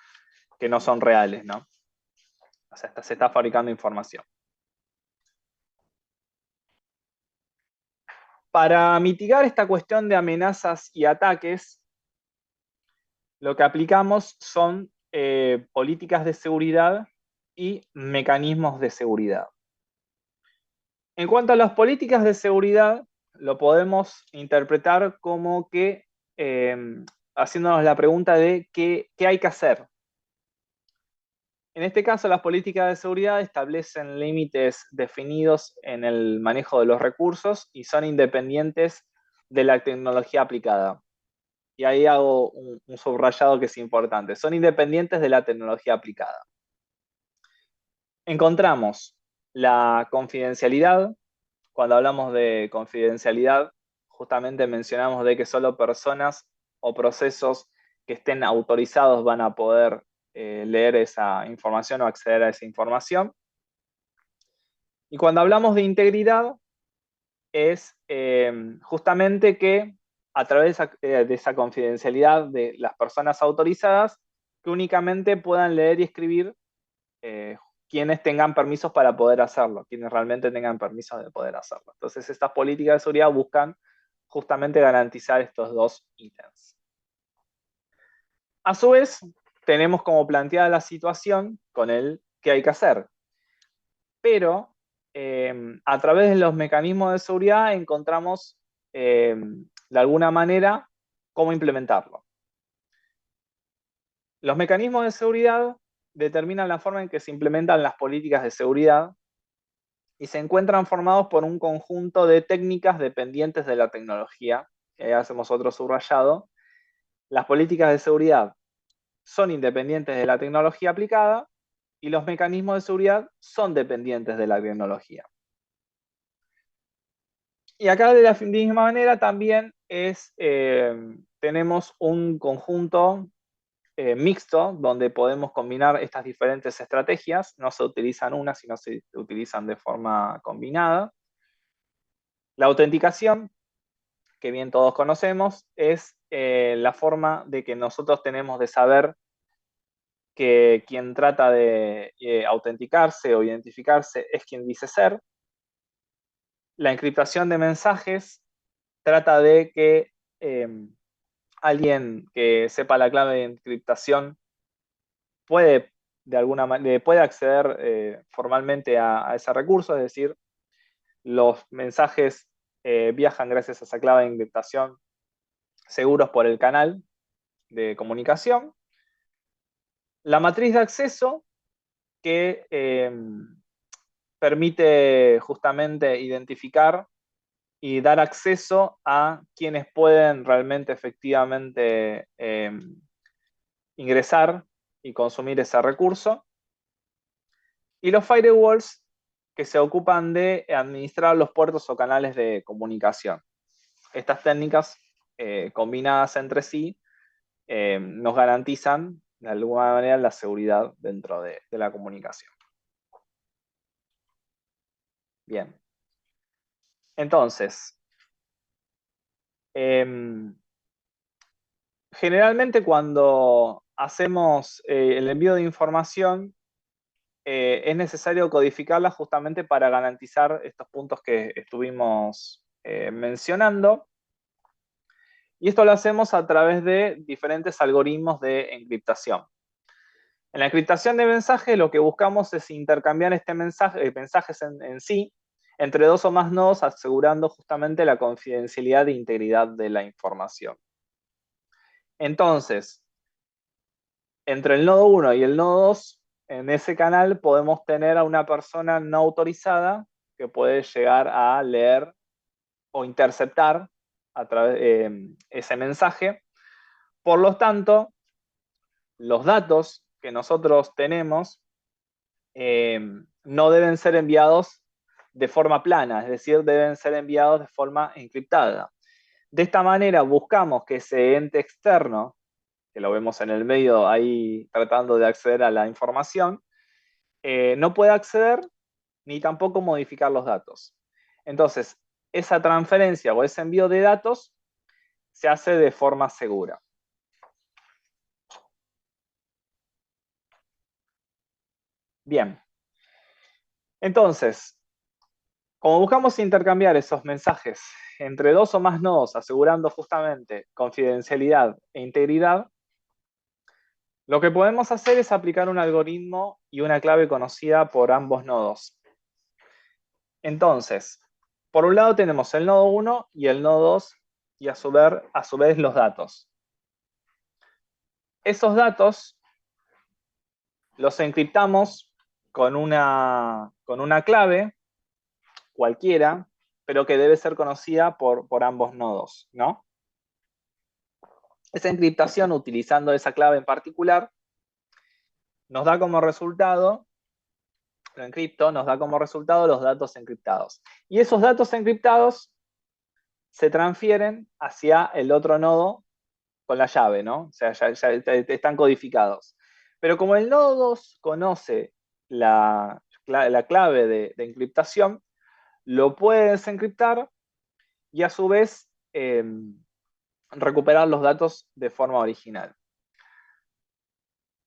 son reales, ¿no? O sea, se está fabricando información. Para mitigar esta cuestión de amenazas y ataques, lo que aplicamos son políticas de seguridad y mecanismos de seguridad. En cuanto a las políticas de seguridad, lo podemos interpretar como que haciéndonos la pregunta de qué hay que hacer. En este caso, las políticas de seguridad establecen límites definidos en el manejo de los recursos y son independientes de la tecnología aplicada. Y ahí hago un subrayado que es importante. Son independientes de la tecnología aplicada. Encontramos la confidencialidad. Cuando hablamos de confidencialidad, justamente mencionamos de que solo personas o procesos que estén autorizados van a poder leer esa información o acceder a esa información. Y cuando hablamos de integridad, es justamente que a través de esa confidencialidad de las personas autorizadas, que únicamente puedan leer y escribir quienes tengan permisos para poder hacerlo, quienes realmente tengan permisos de poder hacerlo. Entonces, estas políticas de seguridad buscan justamente garantizar estos dos ítems. A su vez, tenemos como planteada la situación con el qué hay que hacer. Pero a través de los mecanismos de seguridad encontramos de alguna manera cómo implementarlo. Los mecanismos de seguridad determinan la forma en que se implementan las políticas de seguridad y se encuentran formados por un conjunto de técnicas dependientes de la tecnología. Ahí hacemos otro subrayado. Las políticas de seguridad son independientes de la tecnología aplicada y los mecanismos de seguridad son dependientes de la tecnología. Y acá de la misma manera también tenemos un conjunto mixto donde podemos combinar estas diferentes estrategias. No se utilizan una, sino se utilizan de forma combinada. La autenticación, que bien todos conocemos, es la forma de que nosotros tenemos de saber que quien trata de autenticarse o identificarse es quien dice ser. La encriptación de mensajes trata de que alguien que sepa la clave de encriptación puede de alguna manera puede acceder formalmente a ese recurso, es decir, los mensajes viajan gracias a esa clave de encriptación seguros por el canal de comunicación. La matriz de acceso que permite justamente identificar y dar acceso a quienes pueden realmente efectivamente ingresar y consumir ese recurso. Y los firewalls que se ocupan de administrar los puertos o canales de comunicación. Estas técnicas combinadas entre sí nos garantizan de alguna manera la seguridad dentro de la comunicación. Bien. Entonces, generalmente cuando hacemos el envío de información, es necesario codificarla justamente para garantizar estos puntos que estuvimos mencionando. Y esto lo hacemos a través de diferentes algoritmos de encriptación. En la encriptación de mensajes lo que buscamos es intercambiar mensajes en sí entre dos o más nodos, asegurando justamente la confidencialidad e integridad de la información. Entonces, entre el nodo 1 y el nodo 2 en ese canal podemos tener a una persona no autorizada que puede llegar a leer o interceptar a través ese mensaje. Por lo tanto, los datos que nosotros tenemos no deben ser enviados de forma plana, es decir, deben ser enviados de forma encriptada. De esta manera buscamos que ese ente externo, que lo vemos en el medio ahí tratando de acceder a la información, no pueda acceder ni tampoco modificar los datos. Entonces, esa transferencia o ese envío de datos se hace de forma segura. Bien. Entonces, como buscamos intercambiar esos mensajes entre dos o más nodos, asegurando justamente confidencialidad e integridad, lo que podemos hacer es aplicar un algoritmo y una clave conocida por ambos nodos. Entonces, por un lado tenemos el nodo 1 y el nodo 2 y a su vez los datos. Esos datos los encriptamos con una clave cualquiera, pero que debe ser conocida por ambos nodos, ¿no? Esa encriptación, utilizando esa clave en particular, nos da como resultado, lo encripto, nos da como resultado los datos encriptados. Y esos datos encriptados se transfieren hacia el otro nodo con la llave, ¿no? O sea, ya están codificados. Pero como el nodo 2 conoce la clave de encriptación, lo puede desencriptar y a su vez recuperar los datos de forma original.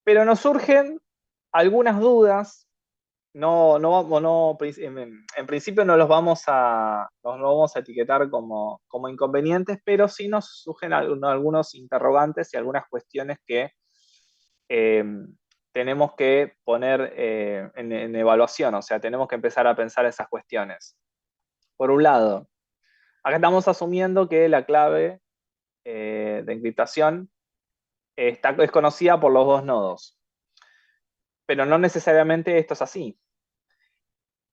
Pero nos surgen algunas dudas, en principio no los vamos a etiquetar como inconvenientes, pero sí nos surgen algunos interrogantes y algunas cuestiones que tenemos que poner en evaluación, o sea, tenemos que empezar a pensar esas cuestiones. Por un lado, acá estamos asumiendo que la clave de encriptación es conocida por los dos nodos, pero no necesariamente esto es así.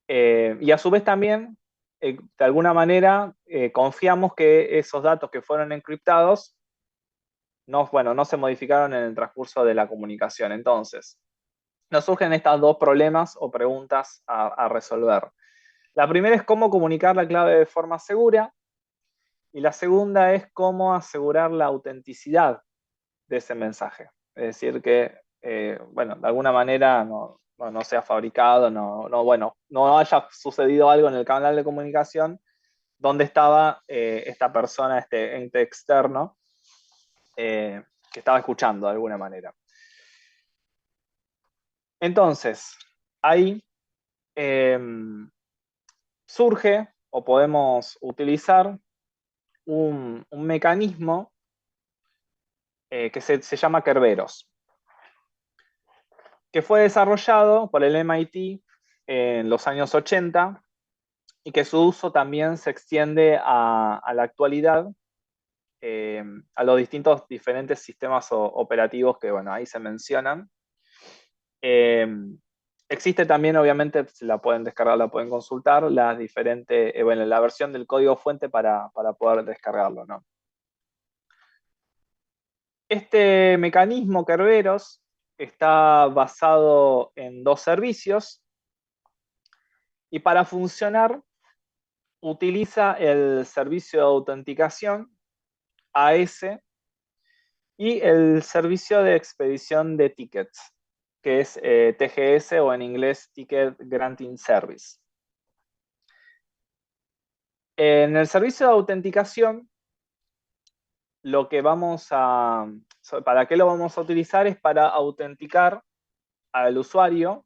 Y a su vez también, de alguna manera, confiamos que esos datos que fueron encriptados no se modificaron en el transcurso de la comunicación. Entonces, nos surgen estos dos problemas o preguntas a resolver. La primera es cómo comunicar la clave de forma segura, y la segunda es cómo asegurar la autenticidad de ese mensaje. Es decir, que, de alguna manera no sea fabricado, no haya sucedido algo en el canal de comunicación donde estaba esta persona, este ente externo, que estaba escuchando de alguna manera. Entonces, ahí surge o podemos utilizar un mecanismo que se llama Kerberos, que fue desarrollado por el MIT en los años 80 y que su uso también se extiende a la actualidad, a los diferentes sistemas operativos que, ahí se mencionan. Existe también, obviamente, si la pueden descargar, la pueden consultar, las diferentes, la versión del código fuente para poder descargarlo, ¿no? Este mecanismo Kerberos está basado en dos servicios y para funcionar utiliza el servicio de autenticación AS y el servicio de expedición de tickets, que es TGS o en inglés Ticket Granting Service. En el servicio de autenticación, ¿para qué lo vamos a utilizar? Es para autenticar al usuario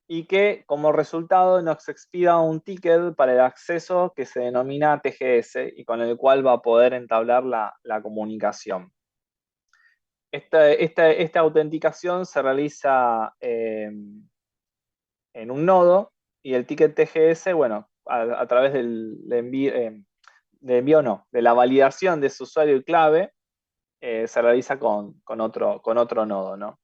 y que como resultado nos expida un ticket para el acceso que se denomina TGS y con el cual va a poder entablar la comunicación. Esta autenticación se realiza en un nodo y el ticket TGS, a través de la validación de su usuario y clave, se realiza con otro nodo, ¿no?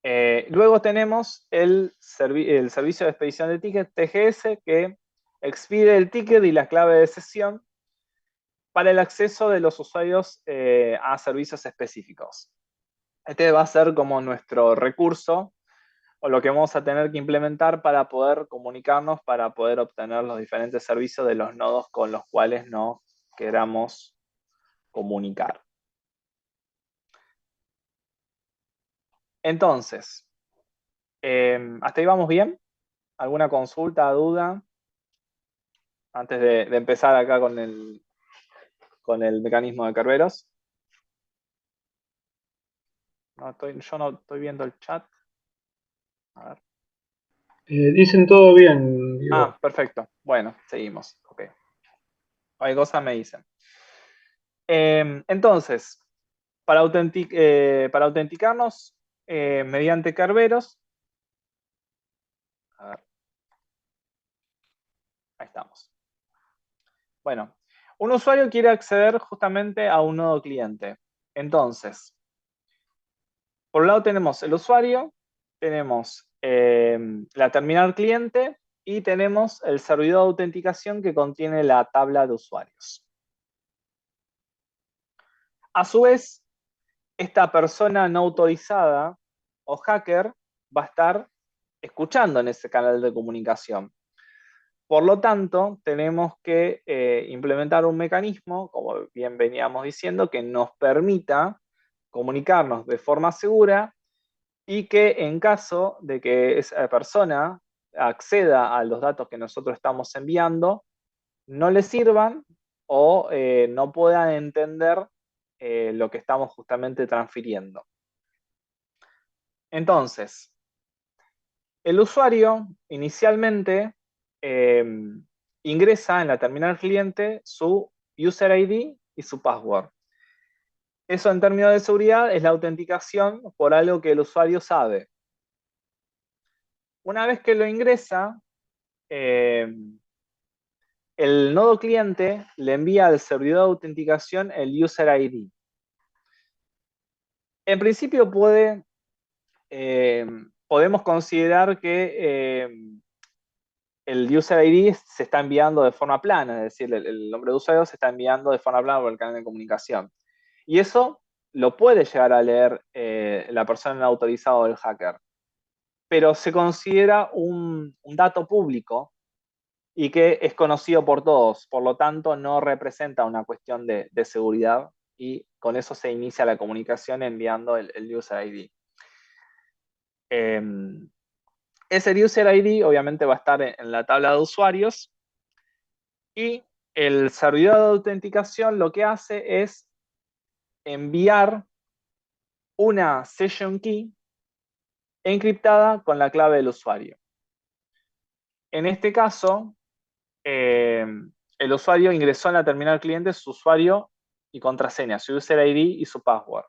Luego tenemos el servicio de expedición de tickets, TGS, que expide el ticket y la clave de sesión para el acceso de los usuarios a servicios específicos. Este va a ser como nuestro recurso o lo que vamos a tener que implementar para poder comunicarnos, para poder obtener los diferentes servicios de los nodos con los cuales nos queramos comunicar. Entonces, ¿hasta ahí vamos bien? ¿Alguna consulta, duda? Antes de empezar acá con el mecanismo de Kerberos. Yo no estoy viendo el chat. A ver. Dicen todo bien, Diego. Perfecto. Bueno, seguimos. Ok. Hay cosas me dicen. Entonces, para autenticarnos mediante Kerberos, a ver, ahí estamos. Bueno, un usuario quiere acceder justamente a un nodo cliente. Entonces, por un lado tenemos el usuario, tenemos la terminal cliente y tenemos el servidor de autenticación que contiene la tabla de usuarios. A su vez, esta persona no autorizada o hacker va a estar escuchando en ese canal de comunicación. Por lo tanto, tenemos que implementar un mecanismo, como bien veníamos diciendo, que nos permita comunicarnos de forma segura y que en caso de que esa persona acceda a los datos que nosotros estamos enviando, no le sirvan o no puedan entender lo que estamos justamente transfiriendo. Entonces, el usuario inicialmente eh, ingresa en la terminal cliente su user ID y su password. Eso en términos de seguridad es la autenticación por algo que el usuario sabe. Una vez que lo ingresa, el nodo cliente le envía al servidor de autenticación el user ID. En principio podemos considerar que el user ID se está enviando de forma plana, es decir, el nombre de usuario se está enviando de forma plana por el canal de comunicación. Y eso lo puede llegar a leer la persona autorizada o el hacker, pero se considera un dato público y que es conocido por todos, por lo tanto no representa una cuestión de seguridad y con eso se inicia la comunicación enviando el user ID. Ese user ID obviamente va a estar en la tabla de usuarios y el servidor de autenticación lo que hace es enviar una session key encriptada con la clave del usuario. En este caso, el usuario ingresó en la terminal cliente su usuario y contraseña, su user ID y su password.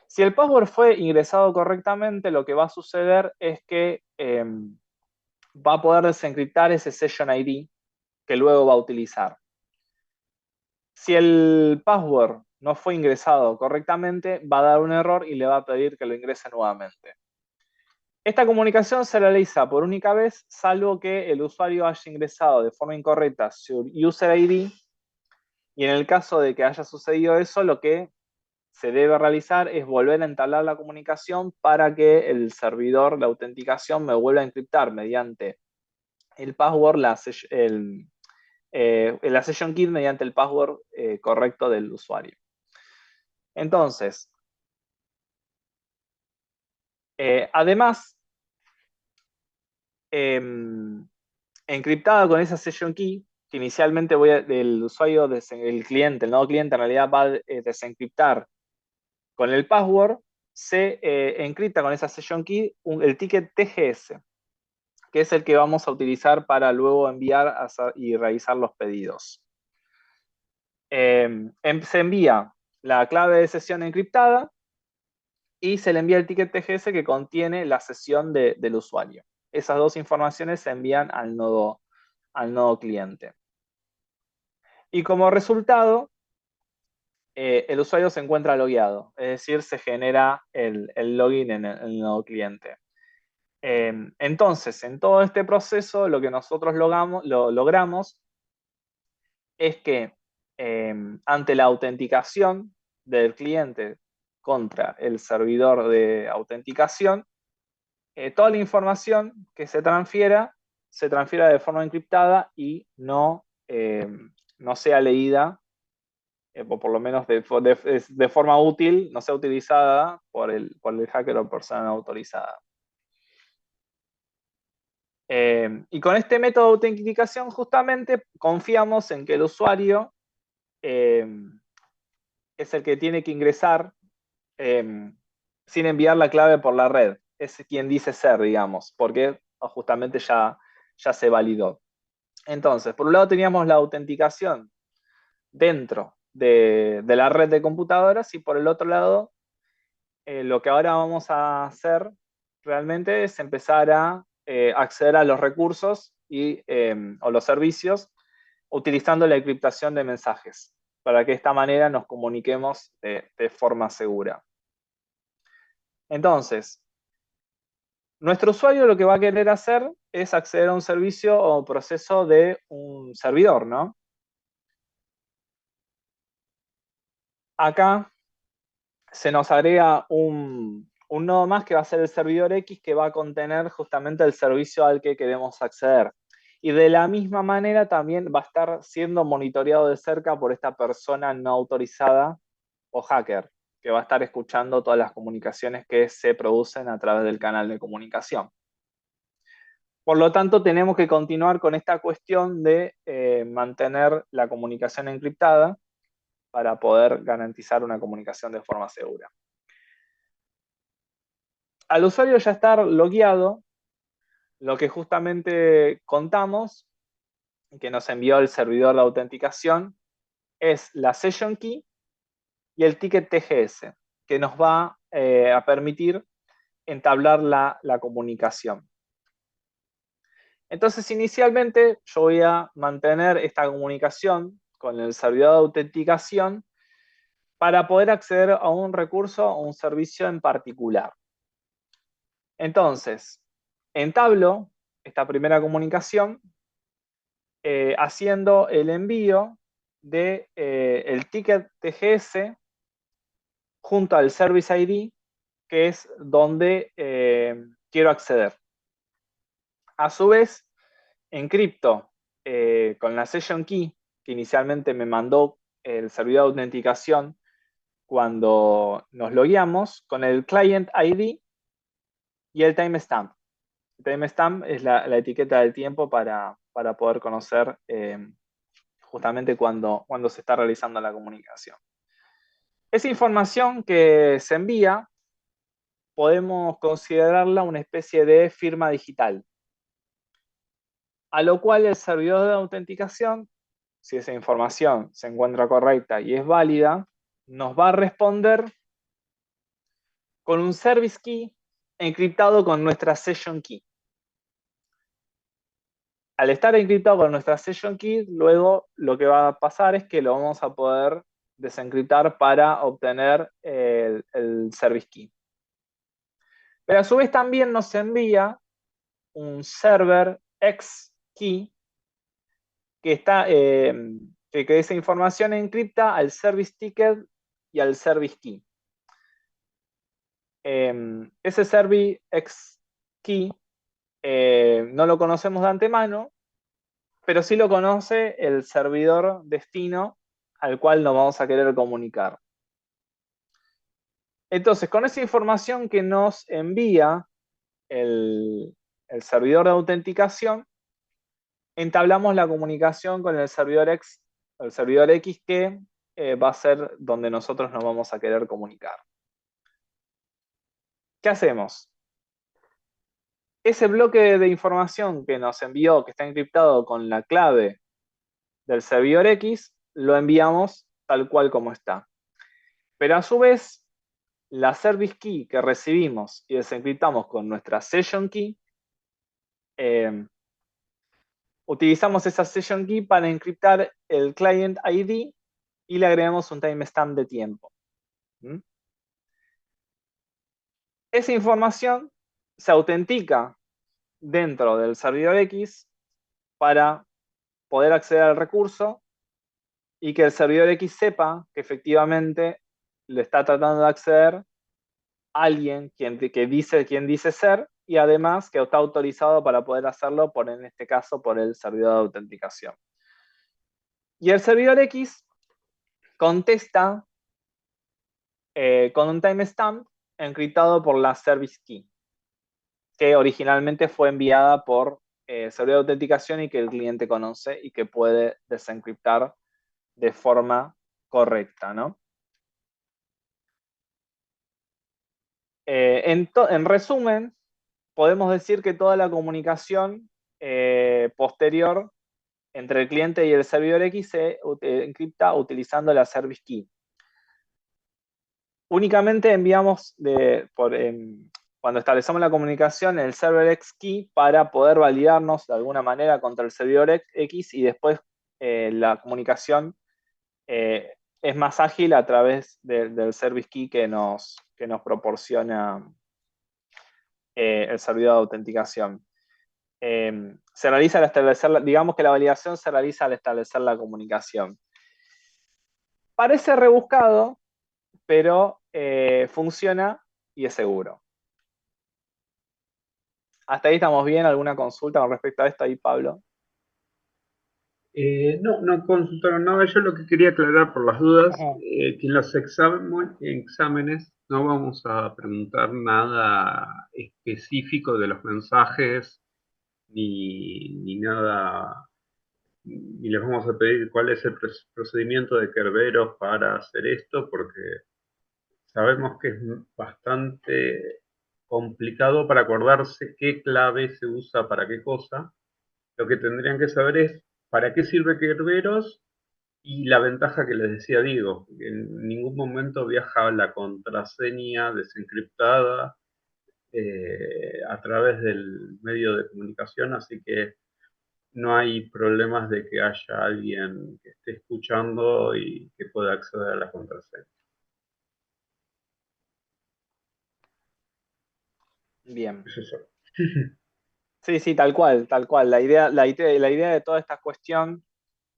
Si el password fue ingresado correctamente, lo que va a suceder es que va a poder desencriptar ese session ID que luego va a utilizar. Si el password no fue ingresado correctamente, va a dar un error y le va a pedir que lo ingrese nuevamente. Esta comunicación se realiza por única vez, salvo que el usuario haya ingresado de forma incorrecta su user ID, y en el caso de que haya sucedido eso, lo que se debe realizar es volver a entablar la comunicación para que el servidor de autenticación me vuelva a encriptar mediante el password, la session key mediante el password correcto del usuario. Entonces, además, encriptada con esa session key, que inicialmente el usuario, el cliente, el nodo cliente en realidad va a desencriptar con el password, se encripta con esa session key el ticket TGS, que es el que vamos a utilizar para luego enviar y realizar los pedidos. Se envía la clave de sesión encriptada y se le envía el ticket TGS que contiene la sesión del usuario. Esas dos informaciones se envían al nodo cliente. Y como resultado, el usuario se encuentra logueado, es decir, se genera el login en el nuevo cliente. Entonces, en todo este proceso, lo que nosotros logramos es que ante la autenticación del cliente contra el servidor de autenticación, toda la información que se transfiera de forma encriptada y no sea leída, o por lo menos de forma útil, no sea utilizada por el hacker o persona no autorizada. Y con este método de autenticación justamente confiamos en que el usuario es el que tiene que ingresar sin enviar la clave por la red. Es quien dice ser, digamos, porque justamente ya se validó. Entonces, por un lado teníamos la autenticación dentro de la red de computadoras y por el otro lado, lo que ahora vamos a hacer realmente es empezar a acceder a los recursos o los servicios utilizando la encriptación de mensajes, para que de esta manera nos comuniquemos de forma segura. Entonces, nuestro usuario lo que va a querer hacer es acceder a un servicio o proceso de un servidor, ¿no? Acá se nos agrega un nodo más que va a ser el servidor X, que va a contener justamente el servicio al que queremos acceder. Y de la misma manera también va a estar siendo monitoreado de cerca por esta persona no autorizada o hacker, que va a estar escuchando todas las comunicaciones que se producen a través del canal de comunicación. Por lo tanto, tenemos que continuar con esta cuestión de mantener la comunicación encriptada para poder garantizar una comunicación de forma segura. Al usuario ya estar logueado, lo que justamente contamos, que nos envió el servidor de autenticación, es la session key y el ticket TGS, que nos va a permitir entablar la comunicación. Entonces, inicialmente yo voy a mantener esta comunicación con el servidor de autenticación para poder acceder a un recurso o un servicio en particular. Entonces, entablo esta primera comunicación haciendo el envío de el ticket TGS junto al Service ID, que es donde quiero acceder. A su vez, encripto con la session key que inicialmente me mandó el servidor de autenticación cuando nos logueamos, con el client ID y el timestamp. El timestamp es la etiqueta del tiempo para poder conocer justamente cuando se está realizando la comunicación. Esa información que se envía podemos considerarla una especie de firma digital, a lo cual el servidor de autenticación, si esa información se encuentra correcta y es válida, nos va a responder con un service key encriptado con nuestra session key. Al estar encriptado con nuestra session key, luego lo que va a pasar es que lo vamos a poder desencriptar para obtener el service key. Pero a su vez también nos envía un server X key que está que esa información encripta al service ticket y al service key. Ese service X key no lo conocemos de antemano, pero sí lo conoce el servidor destino al cual nos vamos a querer comunicar. Entonces, con esa información que nos envía el servidor de autenticación, entablamos la comunicación con el servidor X, que va a ser donde nosotros nos vamos a querer comunicar. ¿Qué hacemos? Ese bloque de información que nos envió, que está encriptado con la clave del servidor X, lo enviamos tal cual como está. Pero a su vez, la service key que recibimos y desencriptamos con nuestra session key, utilizamos esa session key para encriptar el client ID y le agregamos un timestamp de tiempo. ¿Mm? Esa información se autentica dentro del servidor X para poder acceder al recurso y que el servidor X sepa que efectivamente le está tratando de acceder alguien quien dice ser, y además que está autorizado para poder hacerlo por, en este caso, por el servidor de autenticación. Y el servidor X contesta con un timestamp encriptado por la service key, que originalmente fue enviada por servidor de autenticación y que el cliente conoce y que puede desencriptar de forma correcta, ¿no? En resumen, podemos decir que toda la comunicación posterior entre el cliente y el servidor X se encripta utilizando la service key. Únicamente enviamos cuando establecemos la comunicación el server X key para poder validarnos de alguna manera contra el servidor X, y después la comunicación es más ágil a través del service key que nos proporciona el servidor de autenticación. Se realiza al establecer, digamos que la validación se realiza al establecer la comunicación. Parece rebuscado, pero funciona y es seguro. ¿Hasta ahí estamos bien? ¿Alguna consulta con respecto a esto ahí, Pablo? No consultaron nada. Yo lo que quería aclarar por las dudas, Ajá. que en los exámenes no vamos a preguntar nada específico de los mensajes, ni nada, ni les vamos a pedir cuál es el procedimiento de Kerberos para hacer esto, porque sabemos que es bastante complicado para acordarse qué clave se usa para qué cosa. Lo que tendrían que saber es para qué sirve Kerberos y la ventaja que les decía Diego, que en ningún momento viaja la contraseña desencriptada a través del medio de comunicación, así que no hay problemas de que haya alguien que esté escuchando y que pueda acceder a la contraseña. Bien. Es eso. Sí, sí, tal cual, tal cual. La idea de toda esta cuestión,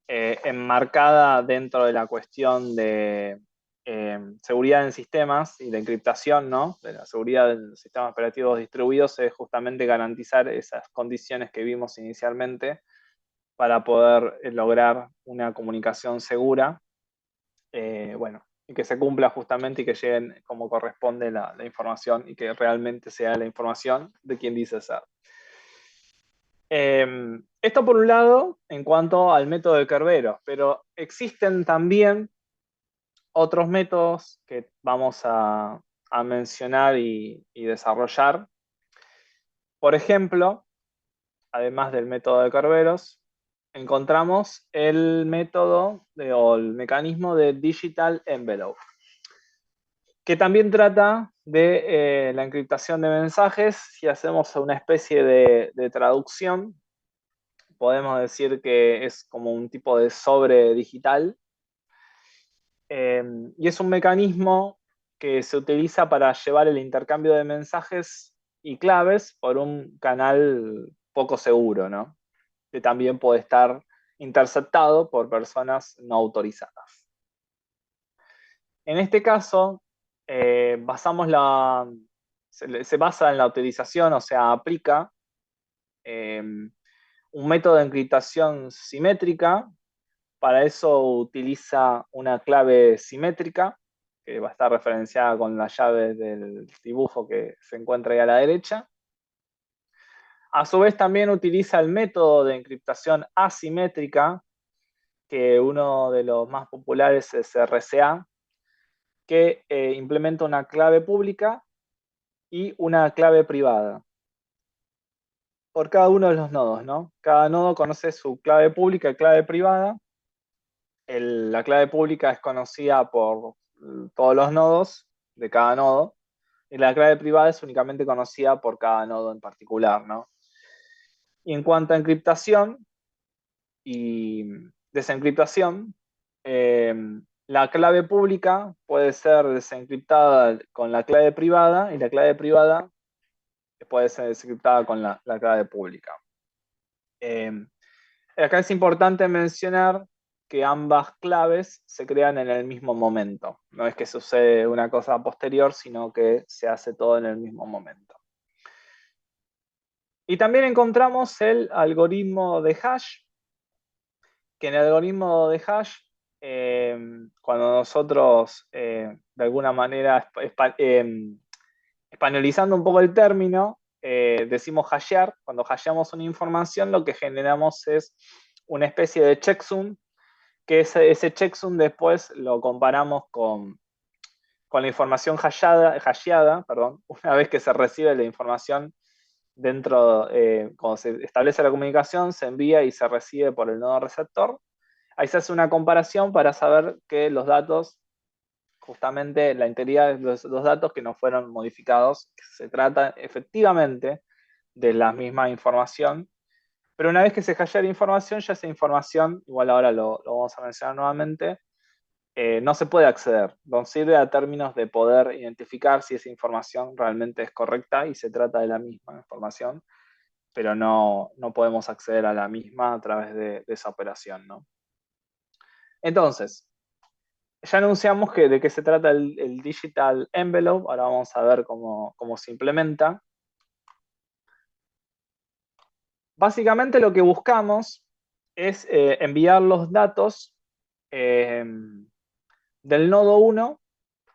enmarcada dentro de la cuestión de seguridad en sistemas y de encriptación, ¿no? De la seguridad de sistemas operativos distribuidos, es justamente garantizar esas condiciones que vimos inicialmente para poder lograr una comunicación segura, bueno, y que se cumpla justamente y que lleguen como corresponde la información y que realmente sea la información de quien dice ser. Esto por un lado en cuanto al método de Kerberos, pero existen también otros métodos que vamos a mencionar y desarrollar. Por ejemplo, además del método de Kerberos, encontramos el método o el mecanismo de Digital Envelope, que también trata de la encriptación de mensajes. Si hacemos una especie de traducción, podemos decir que es como un tipo de sobre digital, y es un mecanismo que se utiliza para llevar el intercambio de mensajes y claves por un canal poco seguro, ¿no? Que también puede estar interceptado por personas no autorizadas. En este caso, se basa en la utilización, o sea, aplica un método de encriptación simétrica. Para eso utiliza una clave simétrica, que va a estar referenciada con la llave del dibujo que se encuentra ahí a la derecha. A su vez también utiliza el método de encriptación asimétrica, que uno de los más populares es RSA, que implementa una clave pública y una clave privada por cada uno de los nodos, ¿no? Cada nodo conoce su clave pública y clave privada. La clave pública es conocida por todos los nodos de cada nodo, y la clave privada es únicamente conocida por cada nodo en particular, ¿no? Y en cuanto a encriptación y desencriptación, la clave pública puede ser desencriptada con la clave privada y la clave privada puede ser desencriptada con la clave pública. Acá es importante mencionar que ambas claves se crean en el mismo momento. No es que sucede una cosa posterior, sino que se hace todo en el mismo momento. Y también encontramos el algoritmo de hash, que en el algoritmo de hash, cuando nosotros de alguna manera españolizando un poco el término, decimos hashear. Cuando hasheamos una información, lo que generamos es una especie de checksum, que ese checksum después lo comparamos con la información hasheada, perdón, una vez que se recibe la información dentro, cuando se establece la comunicación, se envía y se recibe por el nodo receptor. Ahí se hace una comparación para saber que los datos, justamente la integridad de los datos que no fueron modificados, que se trata efectivamente de la misma información. Pero una vez que se hashea la información, ya esa información, igual ahora lo vamos a mencionar nuevamente, no se puede acceder. No sirve a términos de poder identificar si esa información realmente es correcta y se trata de la misma información, pero no podemos acceder a la misma a través de esa operación, ¿no? Entonces, ya anunciamos de qué se trata el Digital Envelope. Ahora vamos a ver cómo se implementa. Básicamente lo que buscamos es enviar los datos del nodo 1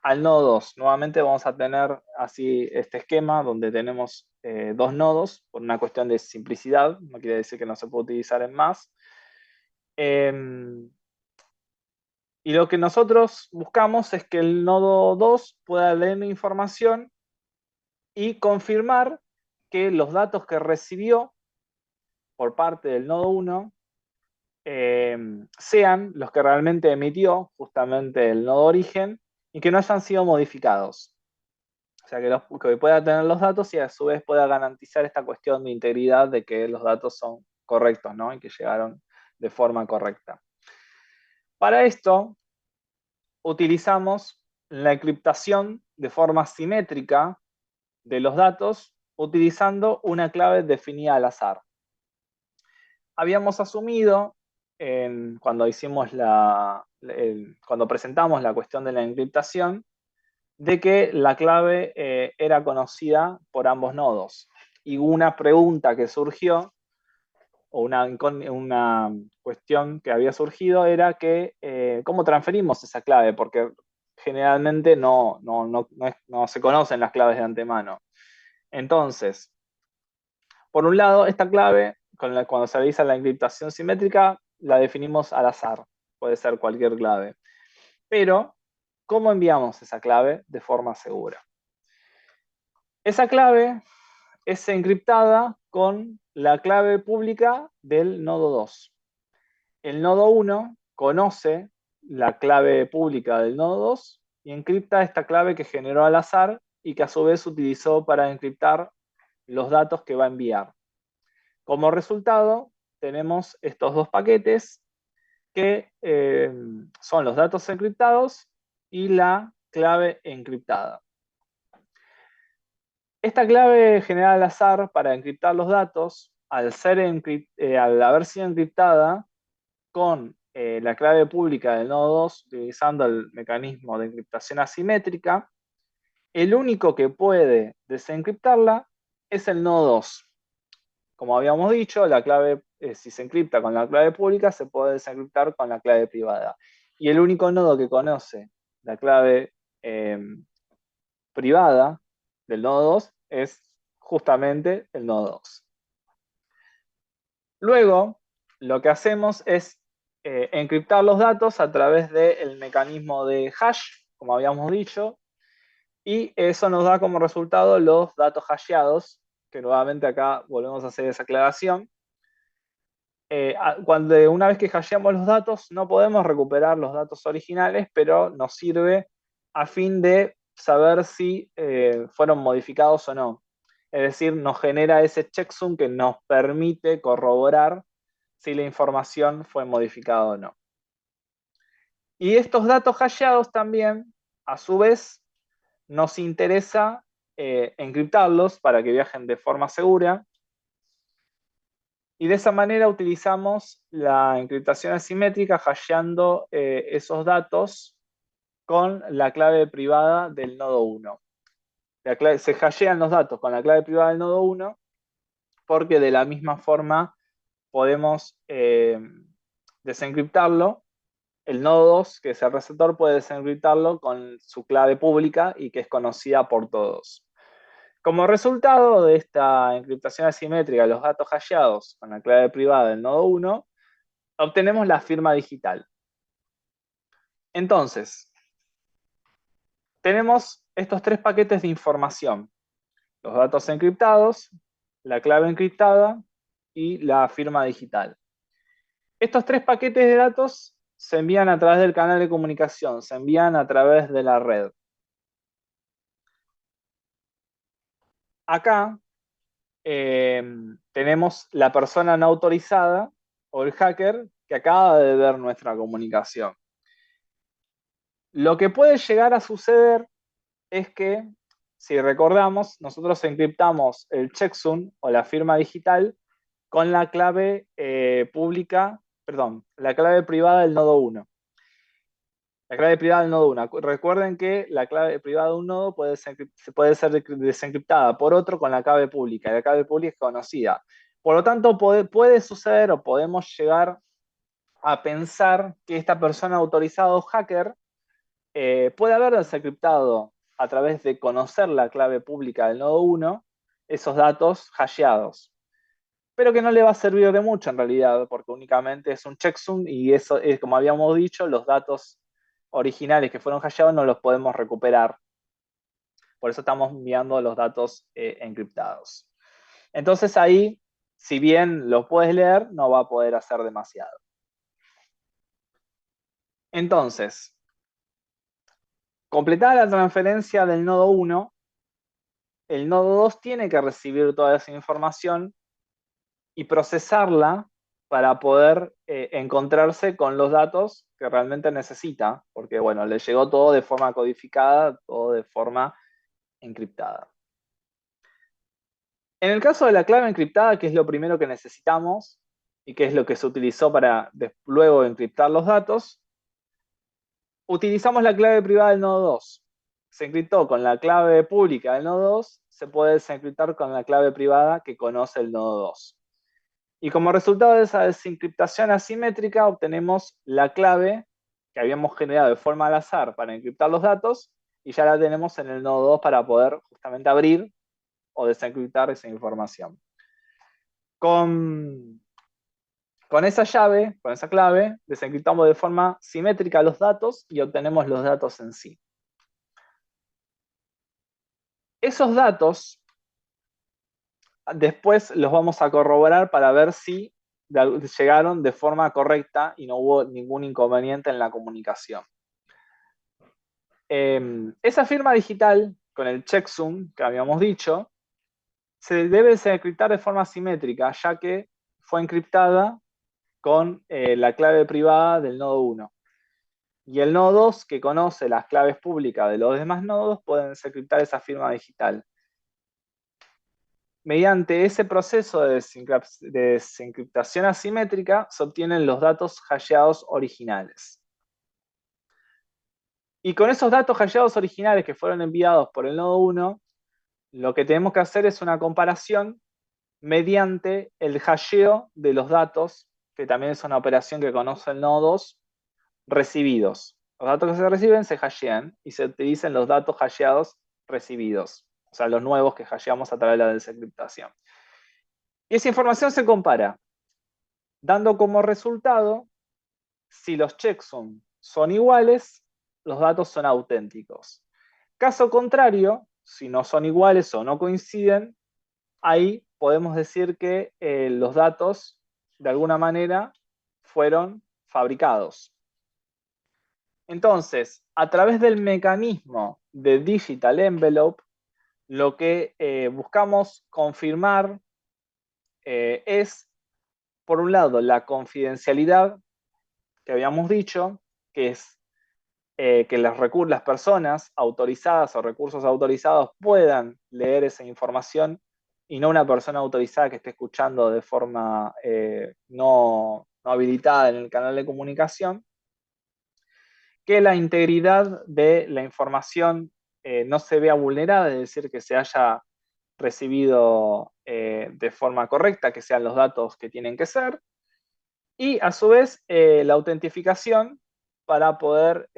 al nodo 2. Nuevamente vamos a tener así este esquema donde tenemos dos nodos por una cuestión de simplicidad. No quiere decir que no se pueda utilizar en más. Y lo que nosotros buscamos es que el nodo 2 pueda leer la información y confirmar que los datos que recibió por parte del nodo 1 sean los que realmente emitió justamente el nodo origen y que no hayan sido modificados. O sea, que pueda tener los datos y a su vez pueda garantizar esta cuestión de integridad de que los datos son correctos, ¿no? Y que llegaron de forma correcta. Para esto, utilizamos la encriptación de forma simétrica de los datos utilizando una clave definida al azar. Habíamos asumido cuando cuando presentamos la cuestión de la encriptación de que la clave era conocida por ambos nodos. Y una pregunta que surgió, o una cuestión que había surgido, era que ¿cómo transferimos esa clave? Porque generalmente no se conocen las claves de antemano. Entonces, por un lado, esta clave, cuando se realiza la encriptación simétrica, la definimos al azar. Puede ser cualquier clave. Pero, ¿cómo enviamos esa clave de forma segura? Esa clave es encriptada con la clave pública del nodo 2. El nodo 1 conoce la clave pública del nodo 2 y encripta esta clave que generó al azar y que a su vez utilizó para encriptar los datos que va a enviar. Como resultado, tenemos estos dos paquetes que son los datos encriptados y la clave encriptada. Esta clave generada al azar para encriptar los datos, al haber sido encriptada con la clave pública del nodo 2, utilizando el mecanismo de encriptación asimétrica, el único que puede desencriptarla es el nodo 2. Como habíamos dicho, la clave, si se encripta con la clave pública, se puede desencriptar con la clave privada. Y el único nodo que conoce la clave privada del nodo 2 es justamente el nodo 2. Luego, lo que hacemos es encriptar los datos a través del mecanismo de hash, como habíamos dicho, y eso nos da como resultado los datos hasheados, que nuevamente acá volvemos a hacer esa aclaración. Una vez que hasheamos los datos, no podemos recuperar los datos originales, pero nos sirve a fin de saber si fueron modificados o no. Es decir, nos genera ese checksum que nos permite corroborar si la información fue modificada o no. Y estos datos hasheados también, a su vez, nos interesa encriptarlos para que viajen de forma segura. Y de esa manera utilizamos la encriptación asimétrica hasheando esos datos con la clave privada del nodo 1. Se hashean los datos con la clave privada del nodo 1 porque de la misma forma podemos desencriptarlo. El nodo 2, que es el receptor, puede desencriptarlo con su clave pública y que es conocida por todos. Como resultado de esta encriptación asimétrica de los datos hasheados con la clave privada del nodo 1, obtenemos la firma digital. Entonces, tenemos estos tres paquetes de información: los datos encriptados, la clave encriptada y la firma digital. Estos tres paquetes de datos se envían a través del canal de comunicación, se envían a través de la red. Acá tenemos la persona no autorizada o el hacker que acaba de ver nuestra comunicación. Lo que puede llegar a suceder es que, si recordamos, nosotros encriptamos el checksum o la firma digital con la clave pública, perdón, la clave privada del nodo 1. La clave privada del nodo 1. Recuerden que la clave privada de un nodo puede ser desencriptada por otro con la clave pública. Y la clave pública es conocida. Por lo tanto, puede suceder o podemos llegar a pensar que esta persona autorizada o hacker puede haber desencriptado a través de conocer la clave pública del nodo 1 esos datos hasheados. Pero que no le va a servir de mucho en realidad, porque únicamente es un checksum y eso es, como habíamos dicho, los datos originales que fueron hasheados no los podemos recuperar. Por eso estamos enviando los datos encriptados. Entonces ahí, si bien lo puedes leer, no va a poder hacer demasiado. Entonces, completada la transferencia del nodo 1, el nodo 2 tiene que recibir toda esa información y procesarla para poder encontrarse con los datos que realmente necesita, porque bueno, le llegó todo de forma codificada, todo de forma encriptada. En el caso de la clave encriptada, que es lo primero que necesitamos y que es lo que se utilizó para luego encriptar los datos, utilizamos la clave privada del nodo 2. Se encriptó con la clave pública del nodo 2, se puede desencriptar con la clave privada que conoce el nodo 2. Y como resultado de esa desencriptación asimétrica obtenemos la clave que habíamos generado de forma al azar para encriptar los datos y ya la tenemos en el nodo 2 para poder justamente abrir o desencriptar esa información. Con esa llave, con esa clave, desencriptamos de forma simétrica los datos y obtenemos los datos en sí. Esos datos después los vamos a corroborar para ver si llegaron de forma correcta y no hubo ningún inconveniente en la comunicación. Esa firma digital con el checksum que habíamos dicho se debe desencriptar de forma simétrica, ya que fue encriptada con la clave privada del nodo 1. Y el nodo 2, que conoce las claves públicas de los demás nodos, pueden desencriptar esa firma digital. Mediante ese proceso de desencriptación asimétrica se obtienen los datos hasheados originales. Y con esos datos hasheados originales que fueron enviados por el nodo 1, lo que tenemos que hacer es una comparación mediante el hasheo de los datos, que también es una operación que conoce el nodo 2, recibidos. Los datos que se reciben se hashean y se utilizan los datos hasheados recibidos, o sea, los nuevos que hasheamos a través de la desencriptación. Y esa información se compara, dando como resultado, si los checksum son iguales, los datos son auténticos. Caso contrario, si no son iguales o no coinciden, ahí podemos decir que los datos, de alguna manera, fueron fabricados. Entonces, a través del mecanismo de Digital Envelope, lo que buscamos confirmar es, por un lado, la confidencialidad que habíamos dicho, que es que las personas autorizadas o recursos autorizados puedan leer esa información y no una persona autorizada que esté escuchando de forma no habilitada en el canal de comunicación, que la integridad de la información no se vea vulnerada, es decir, que se haya recibido de forma correcta, que sean los datos que tienen que ser, y a su vez la autentificación para poder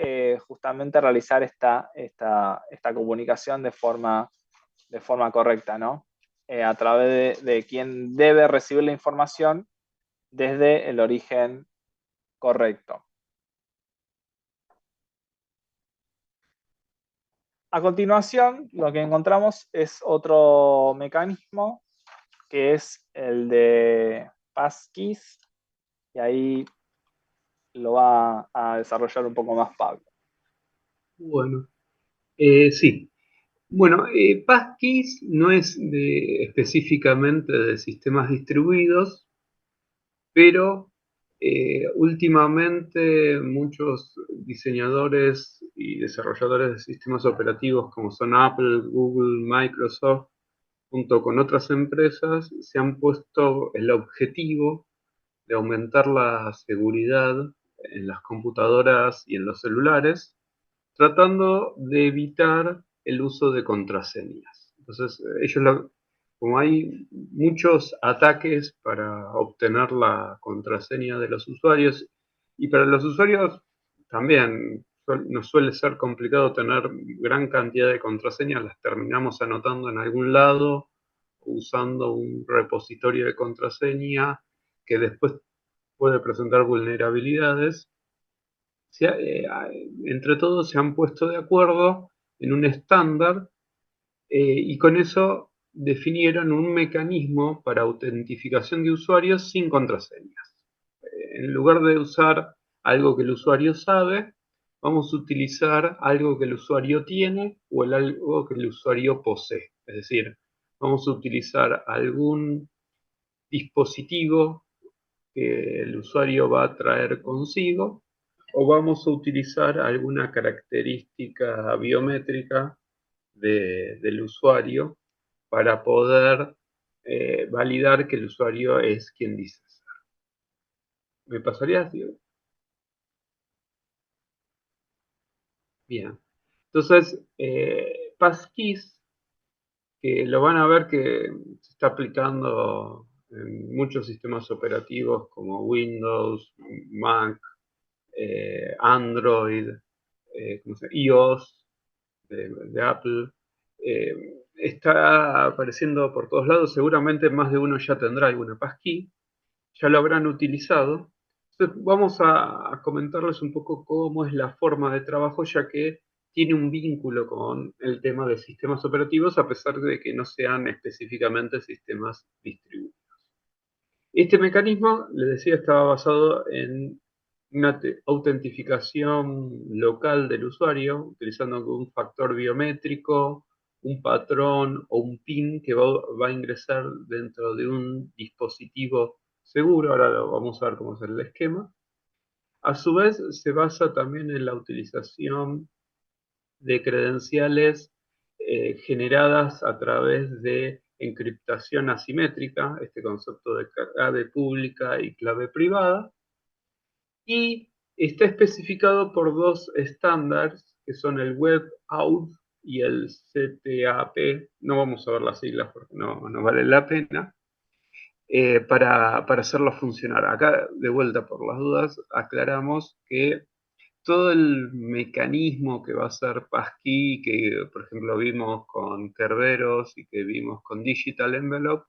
justamente realizar esta comunicación de forma correcta, ¿no? A través de quien debe recibir la información desde el origen correcto. A continuación, lo que encontramos es otro mecanismo que es el de passkeys, y ahí lo va a desarrollar un poco más Pablo. Bueno, sí. Bueno, passkeys no es específicamente de sistemas distribuidos, pero últimamente muchos diseñadores y desarrolladores de sistemas operativos como son Apple, Google, Microsoft, junto con otras empresas, se han puesto el objetivo de aumentar la seguridad en las computadoras y en los celulares, tratando de evitar el uso de contraseñas. Entonces, como hay muchos ataques para obtener la contraseña de los usuarios, y para los usuarios también nos suele ser complicado tener gran cantidad de contraseñas, las terminamos anotando en algún lado, usando un repositorio de contraseña que después puede presentar vulnerabilidades. Entre todos se han puesto de acuerdo en un estándar y con eso definieron un mecanismo para autentificación de usuarios sin contraseñas. En lugar de usar algo que el usuario sabe, vamos a utilizar algo que el usuario tiene o algo que el usuario posee. Es decir, vamos a utilizar algún dispositivo que el usuario va a traer consigo, o vamos a utilizar alguna característica biométrica del usuario para poder validar que el usuario es quien dice ser. ¿Me pasarías, Diego? Bien. Entonces, passkeys, que lo van a ver que se está aplicando en muchos sistemas operativos como Windows, Mac, Android, iOS de Apple. Está apareciendo por todos lados, seguramente más de uno ya tendrá alguna passkey, ya lo habrán utilizado. Entonces, vamos a comentarles un poco cómo es la forma de trabajo, ya que tiene un vínculo con el tema de sistemas operativos, a pesar de que no sean específicamente sistemas distribuidos. Este mecanismo, les decía, estaba basado en una autentificación local del usuario, utilizando un factor biométrico, un patrón o un PIN que va a ingresar dentro de un dispositivo seguro. Ahora vamos a ver cómo es el esquema. A su vez, se basa también en la utilización de credenciales generadas a través de encriptación asimétrica, este concepto de clave pública y clave privada, y está especificado por dos estándares que son el WebAuth y el CTAP. No vamos a ver las siglas porque no vale la pena. Para hacerlo funcionar. Acá, de vuelta por las dudas, aclaramos que todo el mecanismo que va a ser passkey, que por ejemplo vimos con Kerberos y que vimos con Digital Envelope,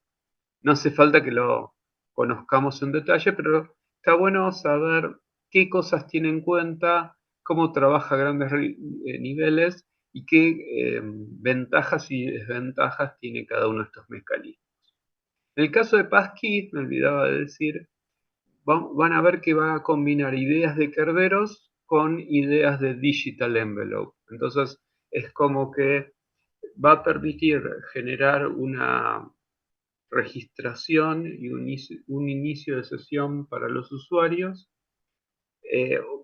no hace falta que lo conozcamos en detalle, pero está bueno saber qué cosas tiene en cuenta, cómo trabaja a grandes niveles y qué ventajas y desventajas tiene cada uno de estos mecanismos. En el caso de passkey, me olvidaba de decir, van a ver que va a combinar ideas de Kerberos con ideas de Digital Envelope. Entonces, es como que va a permitir generar una registración y un inicio de sesión para los usuarios,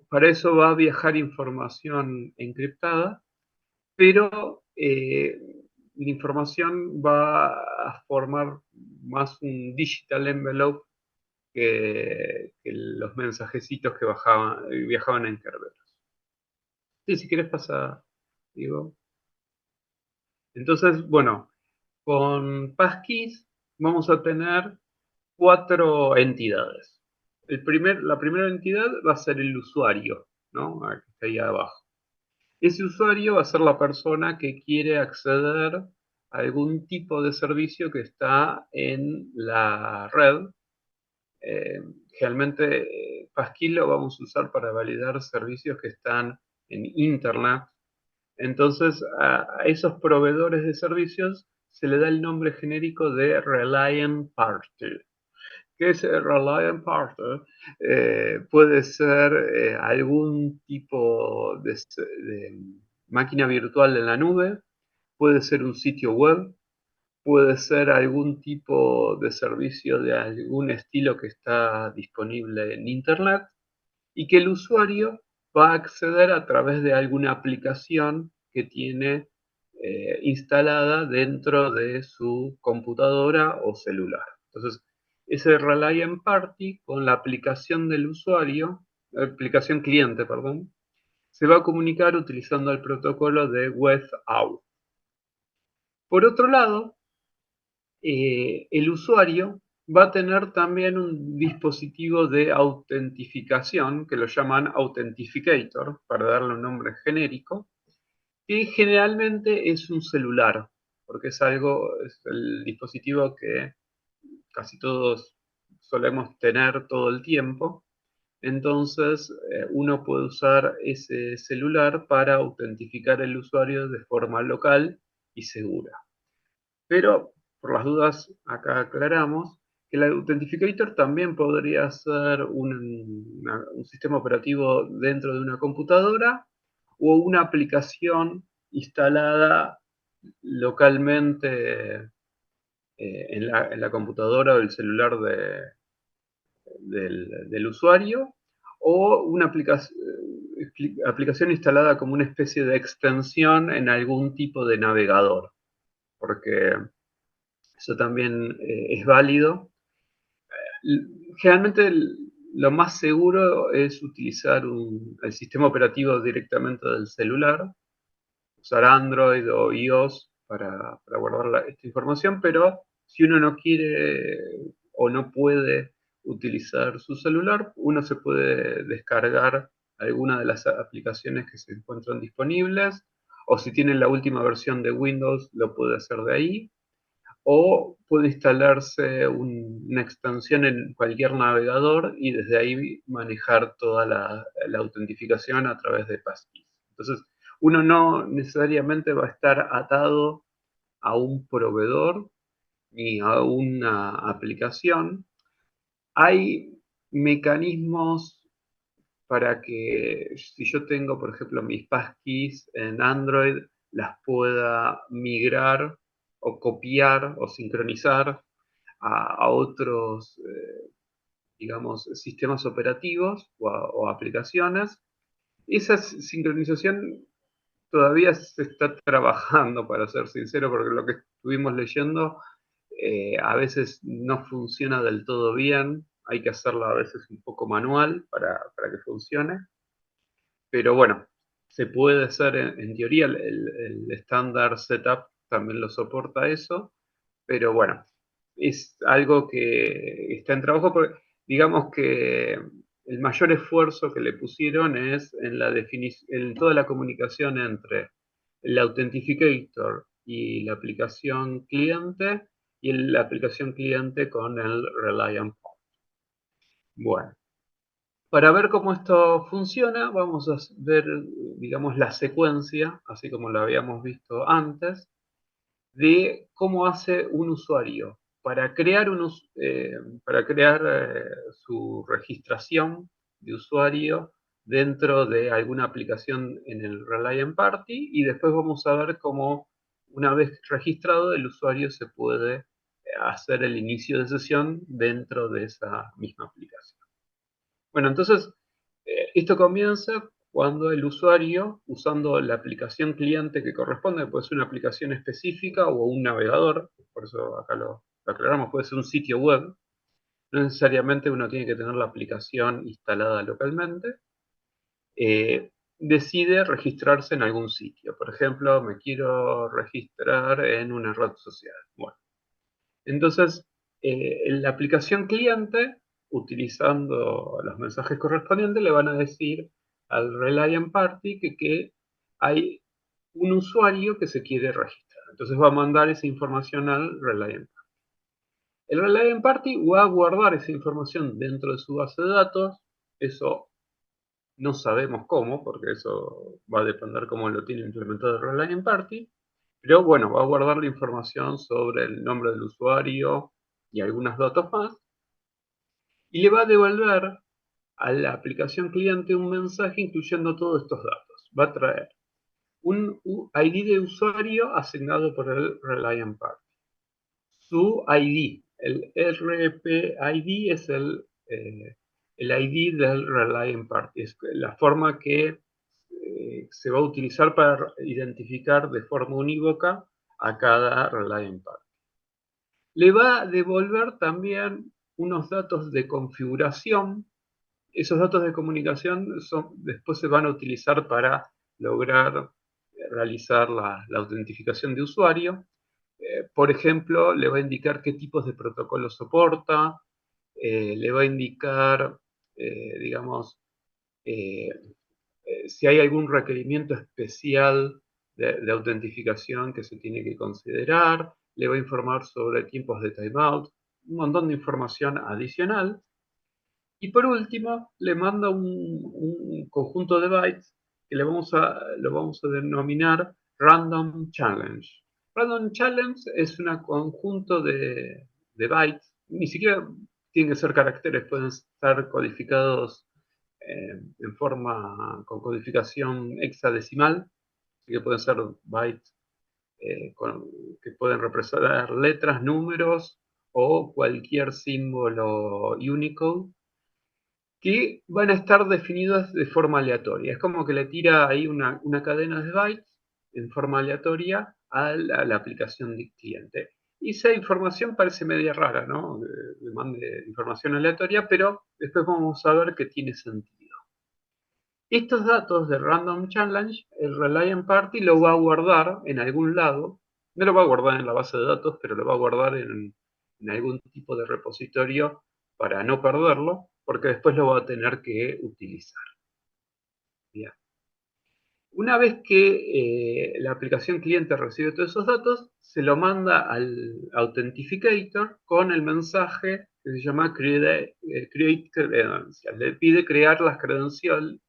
para eso va a viajar información encriptada, pero la información va a formar más un digital envelope que los mensajecitos que viajaban en Kerberos. Sí, si quieres pasa, digo. Entonces, bueno, con passkeys vamos a tener 4 entidades. La primera entidad va a ser el usuario, ¿no? Que está ahí abajo. Ese usuario va a ser la persona que quiere acceder a algún tipo de servicio que está en la red. Eh, Generalmente Passkey lo vamos a usar para validar servicios que están en Internet. Entonces a esos proveedores de servicios se le da el nombre genérico de Reliant Party. ¿Qué es el Reliant Party? Puede ser algún tipo de máquina virtual en la nube, puede ser un sitio web, puede ser algún tipo de servicio de algún estilo que está disponible en Internet y que el usuario va a acceder a través de alguna aplicación que tiene instalada dentro de su computadora o celular. Entonces, ese Reliant Party con la aplicación del usuario, aplicación cliente, perdón, se va a comunicar utilizando el protocolo de WebAuth. Por otro lado, el usuario va a tener también un dispositivo de autentificación que lo llaman Authenticator, para darle un nombre genérico, que generalmente es un celular, porque es el dispositivo que casi todos solemos tener todo el tiempo. Entonces, uno puede usar ese celular para autentificar el usuario de forma local y segura. Pero, por las dudas, acá aclaramos que el Authenticator también podría ser un sistema operativo dentro de una computadora o una aplicación instalada localmente en la computadora o el celular del usuario, o una aplicación instalada como una especie de extensión en algún tipo de navegador, porque eso también es válido. Generalmente lo más seguro es utilizar el sistema operativo directamente del celular, usar Android o iOS para guardar esta información, pero si uno no quiere o no puede utilizar su celular, uno se puede descargar alguna de las aplicaciones que se encuentran disponibles, o si tiene la última versión de Windows, lo puede hacer de ahí, o puede instalarse una extensión en cualquier navegador y desde ahí manejar toda la autentificación a través de passkeys. Entonces, uno no necesariamente va a estar atado a un proveedor ni a una aplicación. Hay mecanismos para que si yo tengo, por ejemplo, mis passkeys en Android, las pueda migrar o copiar o sincronizar a otros, digamos, sistemas operativos o aplicaciones. Esa sincronización todavía se está trabajando, para ser sincero, porque lo que estuvimos leyendo a veces no funciona del todo bien. Hay que hacerlo a veces un poco manual para que funcione. Pero bueno, se puede hacer en teoría, el estándar setup también lo soporta eso, pero bueno, es algo que está en trabajo porque digamos que el mayor esfuerzo que le pusieron es en toda la comunicación entre el Authenticator y la aplicación cliente y la aplicación cliente con el Reliant Party. Bueno, para ver cómo esto funciona, vamos a ver, digamos, la secuencia, así como lo habíamos visto antes, de cómo hace un usuario para crear, su registración de usuario dentro de alguna aplicación en el Reliant Party, y después vamos a ver cómo, una vez registrado, el usuario se puede hacer el inicio de sesión dentro de esa misma aplicación. Bueno, entonces Esto comienza cuando el usuario, usando la aplicación cliente que corresponde, puede ser una aplicación específica o un navegador, por eso acá lo aclaramos, puede ser un sitio web, no necesariamente uno tiene que tener la aplicación instalada localmente, decide registrarse en algún sitio. Por ejemplo, me quiero registrar en una red social. Bueno, entonces, la aplicación cliente, utilizando los mensajes correspondientes, le van a decir al Reliant Party que hay un usuario que se quiere registrar. Entonces va a mandar esa información al Reliant Party. El Reliant Party va a guardar esa información dentro de su base de datos. Eso no sabemos cómo, porque eso va a depender cómo lo tiene implementado el Reliant Party. Pero bueno, va a guardar la información sobre el nombre del usuario y algunos datos más. Y le va a devolver a la aplicación cliente un mensaje incluyendo todos estos datos. Va a traer un ID de usuario asignado por el Reliant Party. Su ID, el RPID es el ID del Reliant Party. Es la forma que se va a utilizar para identificar de forma unívoca a cada Reliant Party. Le va a devolver también unos datos de configuración. Esos datos de comunicación después se van a utilizar para lograr realizar la autentificación de usuario. Por ejemplo, le va a indicar qué tipos de protocolos soporta, le va a indicar, digamos, eh, si hay algún requerimiento especial de autentificación que se tiene que considerar, le va a informar sobre tiempos de timeout, un montón de información adicional. Y por último, le manda un conjunto de bytes que lo vamos a denominar Random Challenge. Random Challenge es un conjunto de bytes, ni siquiera tienen que ser caracteres, pueden estar codificados en forma con codificación hexadecimal, así que pueden ser bytes que pueden representar letras, números o cualquier símbolo Unicode que van a estar definidas de forma aleatoria. Es como que le tira ahí una cadena de bytes en forma aleatoria a la aplicación de cliente. Y esa información parece media rara, ¿no? Le mande información aleatoria, pero después vamos a ver que tiene sentido. Estos datos de Random Challenge, el Reliant Party lo va a guardar en algún lado. No lo va a guardar en la base de datos, pero lo va a guardar en algún tipo de repositorio para no perderlo, porque después lo va a tener que utilizar. Bien. Una vez que la aplicación cliente recibe todos esos datos, se lo manda al Authenticator con el mensaje que se llama Create Credentials. Le pide crear las credenciales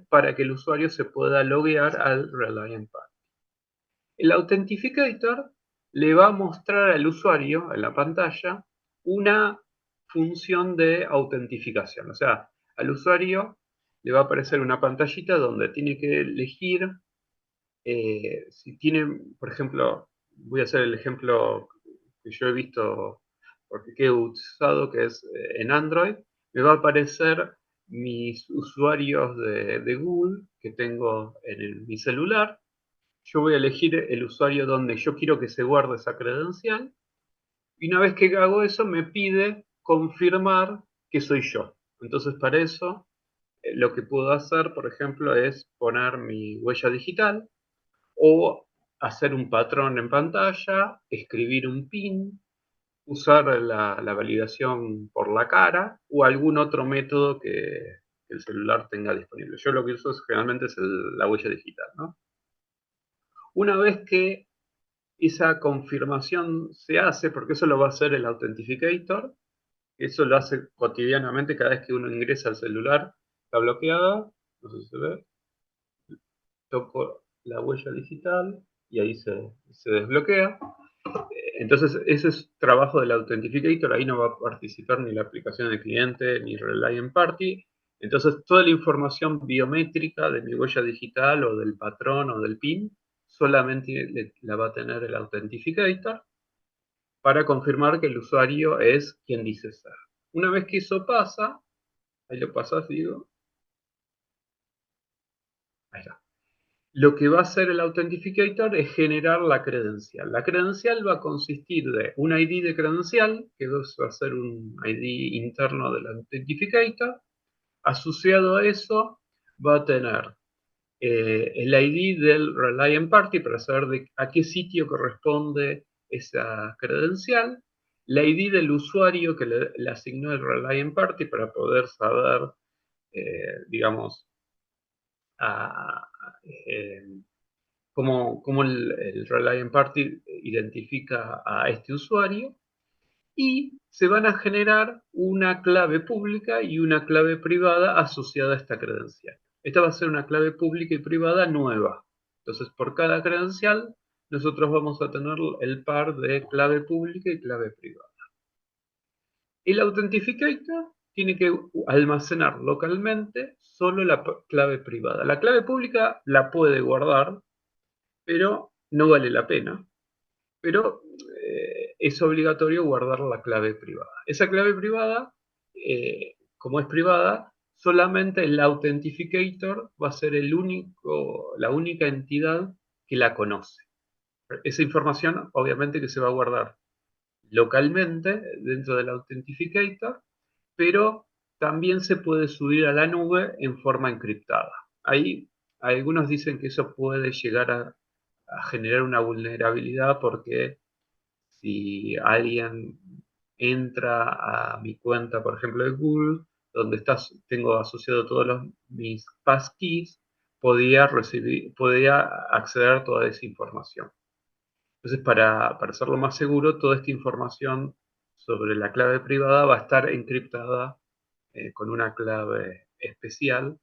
para que el usuario se pueda loguear al Reliant Party. El Authenticator le va a mostrar al usuario en la pantalla una función de autentificación. O sea, al usuario le va a aparecer una pantallita donde tiene que elegir si tiene, por ejemplo, voy a hacer el ejemplo que yo he visto porque he usado, que es en Android, me va a aparecer mis usuarios de Google que tengo en mi celular. Yo voy a elegir el usuario donde yo quiero que se guarde esa credencial. Y una vez que hago eso, me pide confirmar que soy yo. Entonces, para eso, lo que puedo hacer, por ejemplo, es poner mi huella digital o hacer un patrón en pantalla, escribir un PIN, usar la validación por la cara o algún otro método que el celular tenga disponible. Yo lo que uso generalmente es la huella digital, ¿no? Una vez que esa confirmación se hace, porque eso lo va a hacer el Authenticator, eso lo hace cotidianamente cada vez que uno ingresa al celular, está bloqueada, no sé si se ve, toco la huella digital y ahí se desbloquea. Entonces, ese es trabajo del Authenticator, ahí no va a participar ni la aplicación del cliente ni Reliant Party. Entonces, toda la información biométrica de mi huella digital o del patrón o del PIN solamente la va a tener el Authenticator para confirmar que el usuario es quien dice ser. Una vez que eso pasa, ahí lo pasas, digo, Ahí está. Lo que va a hacer el Authenticator es generar la credencial. La credencial va a consistir de un ID de credencial, que va a ser un ID interno del Authenticator. Asociado a eso va a tener el ID del Reliant Party para saber a qué sitio corresponde esa credencial, la ID del usuario que le asignó el Reliant Party para poder saber, digamos, eh, cómo el Reliant Party identifica a este usuario, y se van a generar una clave pública y una clave privada asociada a esta credencial. Esta va a ser una clave pública y privada nueva. Entonces, por cada credencial, nosotros vamos a tener el par de clave pública y clave privada. El Authenticator tiene que almacenar localmente solo la clave privada. La clave pública la puede guardar, pero no vale la pena. Pero es obligatorio guardar la clave privada. Esa clave privada, como es privada, solamente el Authenticator va a ser la única entidad que la conoce. Esa información obviamente que se va a guardar localmente dentro del Authenticator, pero también se puede subir a la nube en forma encriptada. Ahí algunos dicen que eso puede llegar a generar una vulnerabilidad porque si alguien entra a mi cuenta, por ejemplo, de Google, donde tengo asociado todos mis passkeys, podía acceder a toda esa información. Entonces, para hacerlo más seguro, toda esta información sobre la clave privada va a estar encriptada con una clave especial,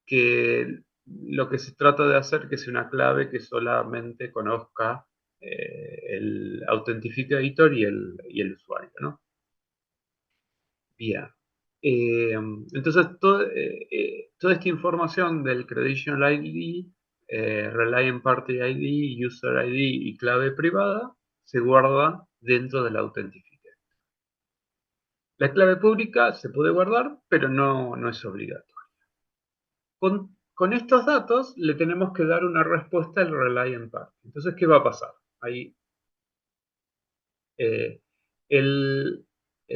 que lo que se trata de hacer que sea una clave que solamente conozca el Authenticator y el usuario, ¿no? Bien. Entonces, toda esta información del Credential ID, Reliant Party ID, User ID y clave privada se guarda dentro del Authenticator. La clave pública se puede guardar, pero no es obligatorio. Con estos datos le tenemos que dar una respuesta al Reliant Party. Entonces, ¿qué va a pasar? Ahí, el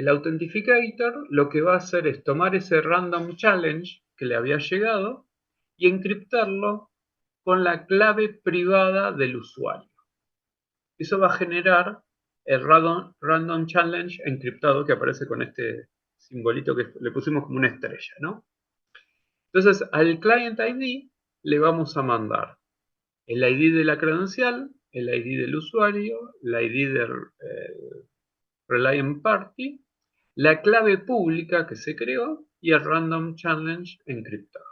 Authenticator lo que va a hacer es tomar ese random challenge que le había llegado y encriptarlo con la clave privada del usuario. Eso va a generar el random challenge encriptado que aparece con este simbolito que le pusimos como una estrella, ¿no? Entonces, al Client ID le vamos a mandar el ID de la credencial, el ID del usuario, el ID del Reliant Party, la clave pública que se creó y el Random Challenge encriptado.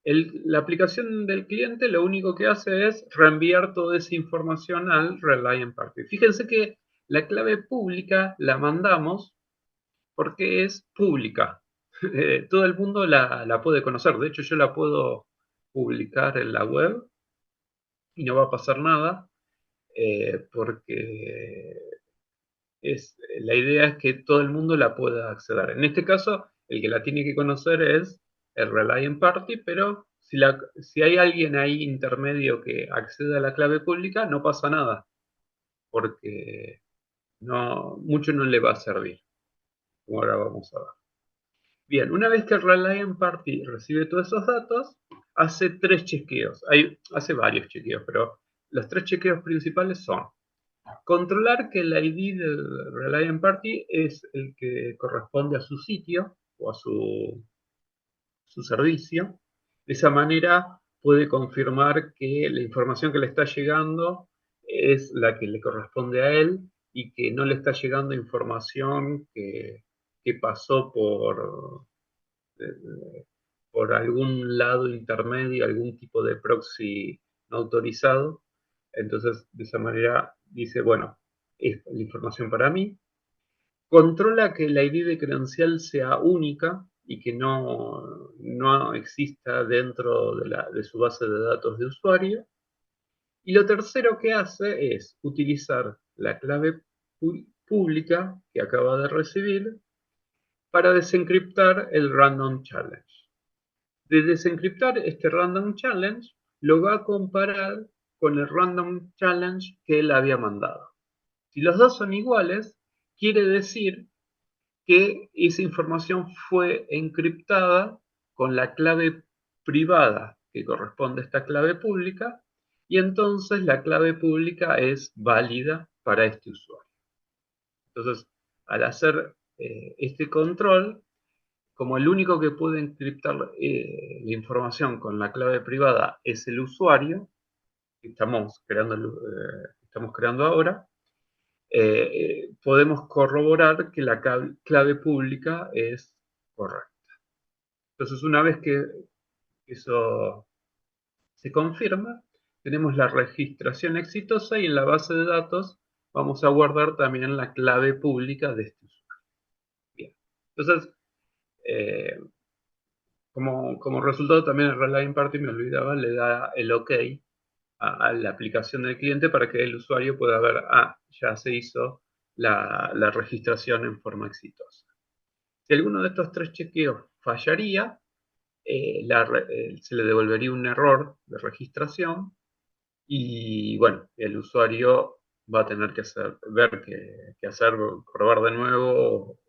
La aplicación del cliente lo único que hace es reenviar toda esa información al Reliant Party. Fíjense que la clave pública la mandamos porque es pública. Todo el mundo la puede conocer. De hecho, yo la puedo publicar en la web y no va a pasar nada, porque la idea es que todo el mundo la pueda acceder. En este caso, el que la tiene que conocer es el Reliant Party, pero si hay alguien ahí intermedio que accede a la clave pública, no pasa nada, porque mucho no le va a servir, como ahora vamos a ver. Bien, una vez que el Reliant Party recibe todos esos datos, hace 3 chequeos. Hace varios chequeos, pero los 3 chequeos principales son: controlar que el ID del Reliant Party es el que corresponde a su sitio o a su servicio. De esa manera puede confirmar que la información que le está llegando es la que le corresponde a él y que no le está llegando información que pasó por algún lado intermedio, algún tipo de proxy no autorizado. Entonces, de esa manera dice, bueno, es la información para mí. Controla que la ID de credencial sea única y que no exista dentro de su base de datos de usuario. Y lo tercero que hace es utilizar la clave pública que acaba de recibir para desencriptar el Random Challenge. De desencriptar este random challenge, lo va a comparar con el random challenge que él había mandado. Si los dos son iguales, quiere decir que esa información fue encriptada con la clave privada que corresponde a esta clave pública, y entonces la clave pública es válida para este usuario. Entonces, al hacer este control, como el único que puede encriptar la información con la clave privada es el usuario que estamos creando ahora, podemos corroborar que la clave pública es correcta. Entonces, una vez que eso se confirma, tenemos la registración exitosa y en la base de datos vamos a guardar también la clave pública de este usuario. Bien. Entonces, como resultado también el Relay Party, me olvidaba, le da el OK a la aplicación del cliente para que el usuario pueda ver, ya se hizo la registración en forma exitosa. Si alguno de estos tres chequeos fallaría, se le devolvería un error de registración y bueno, el usuario va a tener que ver qué hacer, probar de nuevo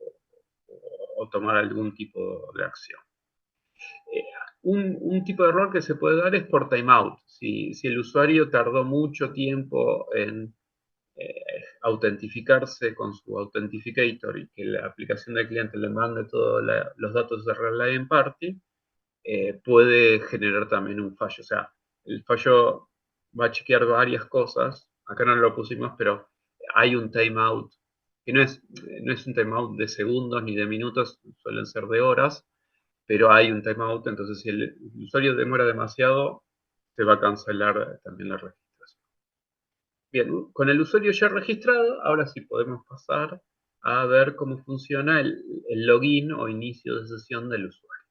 o tomar algún tipo de acción. Un tipo de error que se puede dar es por timeout. Si el usuario tardó mucho tiempo en autentificarse con su Authenticator y que la aplicación del cliente le mande todos los datos de Relay en Party, puede generar también un fallo. O sea, el fallo va a chequear varias cosas. Acá no lo pusimos, pero hay un timeout, que no es un timeout de segundos ni de minutos, suelen ser de horas, pero hay un timeout, entonces si el usuario demora demasiado, se va a cancelar también la registración. Bien, con el usuario ya registrado, ahora sí podemos pasar a ver cómo funciona el login o inicio de sesión del usuario.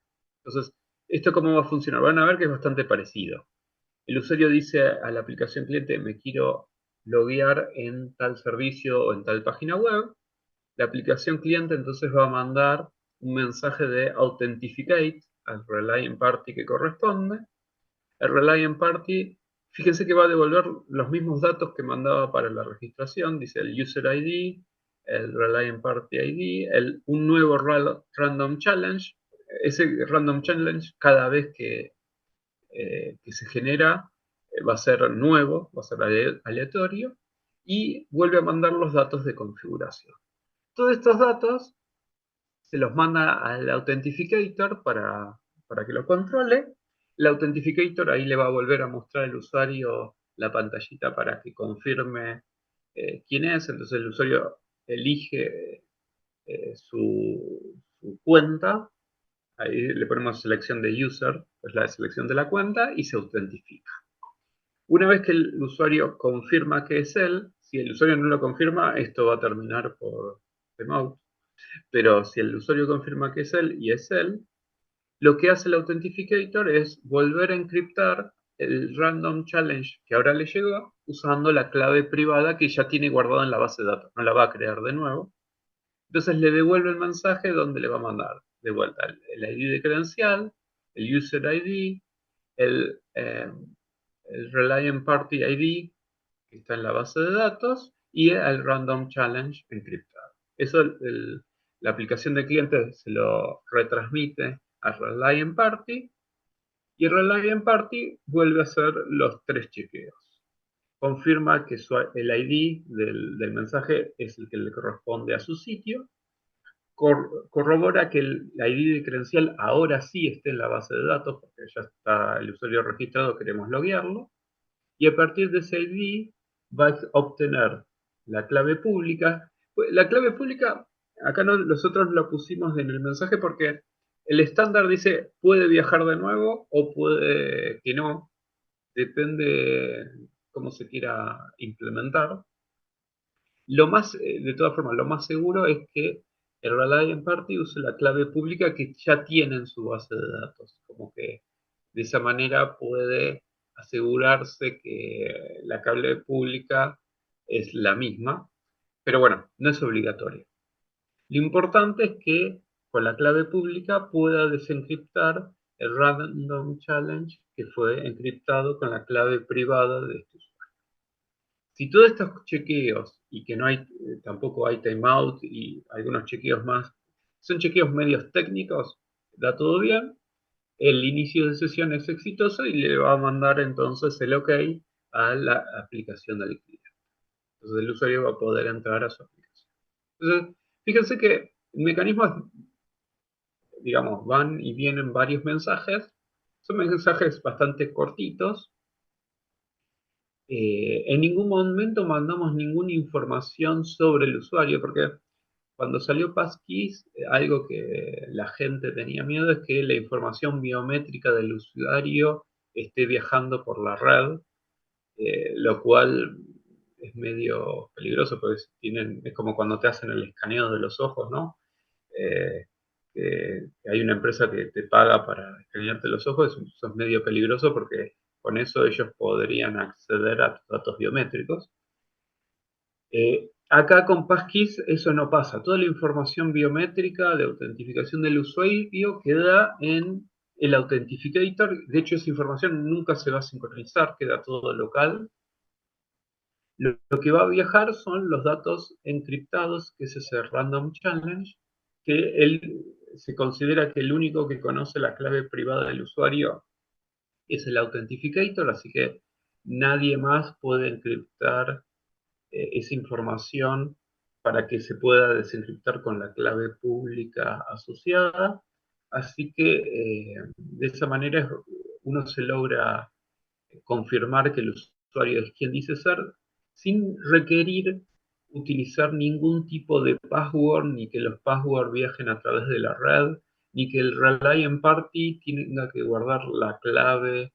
Entonces, ¿esto cómo va a funcionar? Van a ver que es bastante parecido. El usuario dice a la aplicación cliente, me quiero loguear en tal servicio o en tal página web. La aplicación cliente entonces va a mandar un mensaje de Authenticate al Relay en Party que corresponde. El Relay en Party, fíjense que va a devolver los mismos datos que mandaba para la registración, dice el User ID, el Relay en Party ID, un nuevo Random Challenge. Ese Random Challenge, cada vez que se genera, va a ser nuevo, va a ser aleatorio, y vuelve a mandar los datos de configuración. Todos estos datos se los manda al Authenticator para que lo controle. El Authenticator ahí le va a volver a mostrar al usuario la pantallita para que confirme quién es. Entonces el usuario elige su cuenta. Ahí le ponemos selección de user, pues la selección de la cuenta, y se autentifica. Una vez que el usuario confirma que es él, si el usuario no lo confirma, esto va a terminar por timeout. Pero si el usuario confirma que es él y es él, lo que hace el Authenticator es volver a encriptar el Random Challenge que ahora le llegó usando la clave privada que ya tiene guardada en la base de datos. No la va a crear de nuevo. Entonces le devuelve el mensaje donde le va a mandar de vuelta el ID de credencial, el User ID, el Reliant Party ID que está en la base de datos y el Random Challenge encriptado. Eso la aplicación de cliente se lo retransmite a Reliant Party y Reliant Party vuelve a hacer los tres chequeos. Confirma que el ID del mensaje es el que le corresponde a su sitio. Corrobora que el ID de credencial ahora sí esté en la base de datos porque ya está el usuario registrado, queremos loguearlo. Y a partir de ese ID va a obtener la clave pública. La clave pública, acá nosotros lo pusimos en el mensaje porque el estándar dice puede viajar de nuevo o puede que no, depende cómo se quiera implementar. De todas formas, lo más seguro es que el Reliant Party use la clave pública que ya tiene en su base de datos, como que de esa manera puede asegurarse que la clave pública es la misma, pero bueno, no es obligatorio. Lo importante es que con la clave pública pueda desencriptar el Random Challenge que fue encriptado con la clave privada de este usuario. Si todos estos chequeos, y que no hay, tampoco hay timeout y algunos chequeos más, son chequeos medios técnicos, da todo bien, el inicio de sesión es exitoso y le va a mandar entonces el OK a la aplicación de liquidez. Entonces el usuario va a poder entrar a su aplicación. Entonces, fíjense que mecanismos, digamos, van y vienen varios mensajes. Son mensajes bastante cortitos. En ningún momento mandamos ninguna información sobre el usuario, porque cuando salió Passkeys, algo que la gente tenía miedo es que la información biométrica del usuario esté viajando por la red, lo cual es medio peligroso porque es como cuando te hacen el escaneo de los ojos, ¿no? Eh, que hay una empresa que te paga para escanearte los ojos, eso es medio peligroso porque con eso ellos podrían acceder a tus datos biométricos. Acá con Passkeys eso no pasa. Toda la información biométrica de autentificación del usuario queda en el Authenticator. De hecho, esa información nunca se va a sincronizar, queda todo local. Lo que va a viajar son los datos encriptados, que es ese Random Challenge, que él se considera que el único que conoce la clave privada del usuario es el Authenticator, así que nadie más puede encriptar esa información para que se pueda desencriptar con la clave pública asociada. Así que de esa manera uno se logra confirmar que el usuario es quien dice ser, sin requerir utilizar ningún tipo de password, ni que los passwords viajen a través de la red, ni que el Reliant Party tenga que guardar la clave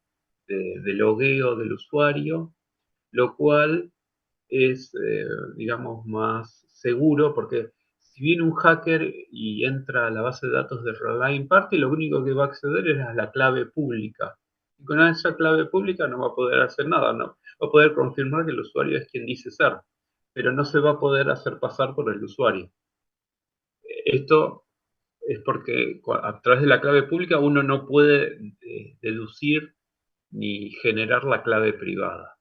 de logueo del usuario, lo cual es, digamos, más seguro, porque si viene un hacker y entra a la base de datos de Reliant Party, lo único que va a acceder es a la clave pública. Y con esa clave pública no va a poder hacer nada, no va a poder confirmar que el usuario es quien dice ser, pero no se va a poder hacer pasar por el usuario. Esto es porque a través de la clave pública uno no puede deducir ni generar la clave privada,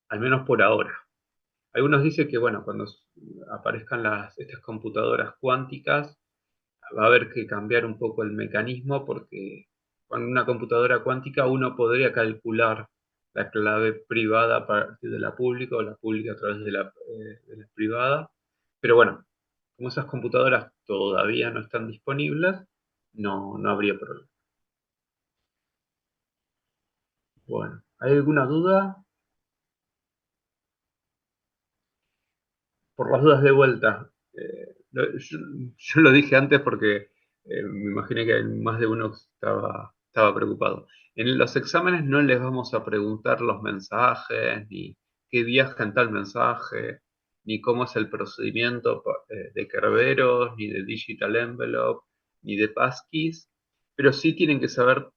al menos por ahora. Algunos dicen que, bueno, cuando aparezcan estas computadoras cuánticas, va a haber que cambiar un poco el mecanismo porque con una computadora cuántica uno podría calcular la clave privada a partir de la pública o la pública a través de la privada. Pero bueno, como esas computadoras todavía no están disponibles, no habría problema. Bueno, ¿hay alguna duda? Por las dudas de vuelta. Yo lo dije antes porque me imaginé que más de uno estaba preocupado. En los exámenes no les vamos a preguntar los mensajes, ni qué viaja en tal mensaje, ni cómo es el procedimiento de Kerberos, ni de Digital Envelope, ni de Passkeys, pero sí tienen que saber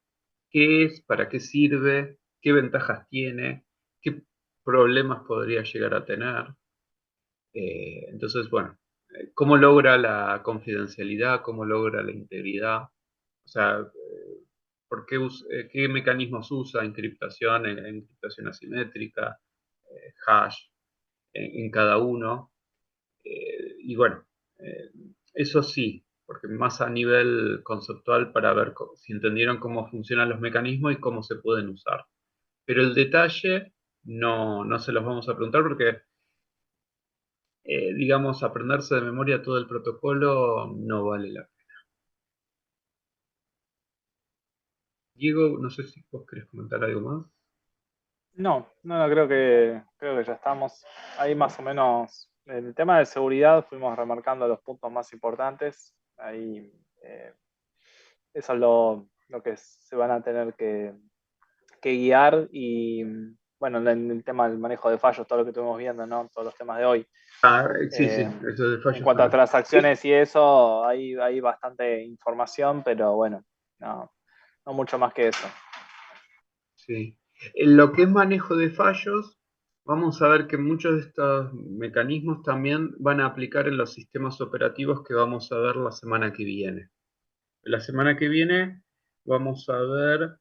qué es, para qué sirve, qué ventajas tiene, qué problemas podría llegar a tener. Entonces, bueno, ¿cómo logra la confidencialidad? ¿Cómo logra la integridad? O sea, ¿qué mecanismos usa? Encriptación, encriptación asimétrica, hash en cada uno. Y bueno, eh, eso sí, porque más a nivel conceptual para ver si entendieron cómo funcionan los mecanismos y cómo se pueden usar. Pero el detalle no se los vamos a preguntar porque digamos, aprenderse de memoria todo el protocolo no vale la pena. Diego, no sé si vos querés comentar algo más. No, creo que ya estamos. Ahí más o menos, en el tema de seguridad fuimos remarcando los puntos más importantes. Ahí eso es lo que se van a tener que guiar y bueno, en el tema del manejo de fallos, todo lo que estuvimos viendo, ¿no? Todos los temas de hoy. Sí, eso de En fallos cuanto a también. transacciones y eso, hay bastante información, pero bueno, no mucho más que eso. Sí. En lo que es manejo de fallos, vamos a ver que muchos de estos mecanismos también van a aplicar en los sistemas operativos que vamos a ver la semana que viene. La semana que viene vamos a ver,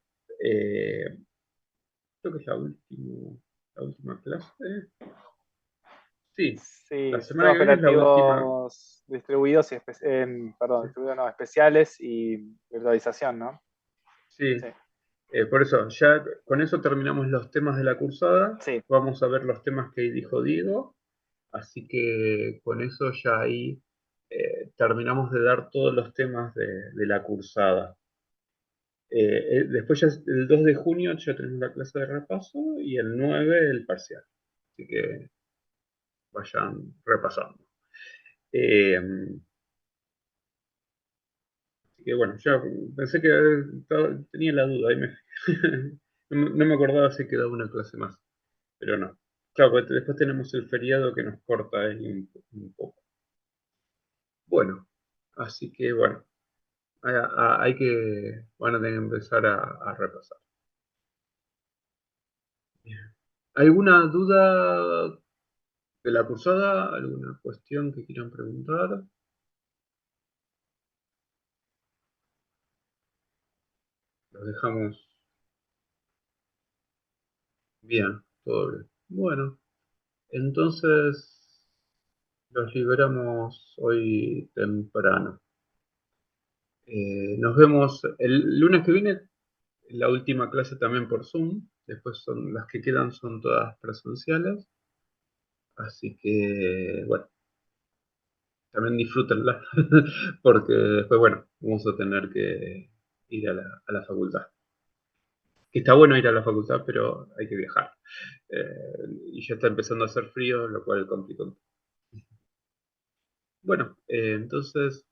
creo que es la última clase. Sí, la Sí, semana sistemas que viene es la última. operativos distribuidos y perdón, Sí, distribuidos no, especiales y virtualización, ¿no? sí. Sí, Por eso, ya con eso terminamos los temas de la cursada. sí. Vamos a ver los temas que dijo Diego. Así que con eso ya ahí terminamos de dar todos los temas de la cursada. Después ya el 2 de junio ya tenemos la clase de repaso y el 9 el parcial. Así que vayan repasando. Eh, Así que bueno, ya pensé que tenía la duda. No me acordaba si quedaba una clase más, pero no. Claro, porque después tenemos el feriado que nos corta ahí un poco. Bueno, así que bueno, van a tener que empezar a repasar. Bien. ¿Alguna duda de la cursada? ¿Alguna cuestión que quieran preguntar? Los dejamos bien, todo bien. Bueno, entonces los liberamos hoy temprano. Nos vemos el lunes que viene, la última clase también por Zoom. Después son las que quedan son todas presenciales. Así que, bueno, también disfrútenla, porque después, bueno, vamos a tener que ir a la facultad. Que está bueno ir a la facultad, pero hay que viajar. Y ya está empezando a hacer frío, lo cual complica un poco. Bueno, entonces,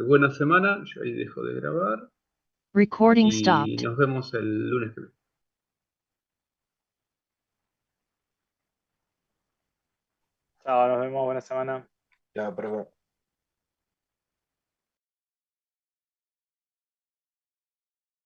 buena semana. Yo ahí dejo de grabar Recording y stopped. nos vemos el lunes que viene. Chao, nos vemos, buena semana. Ya, pero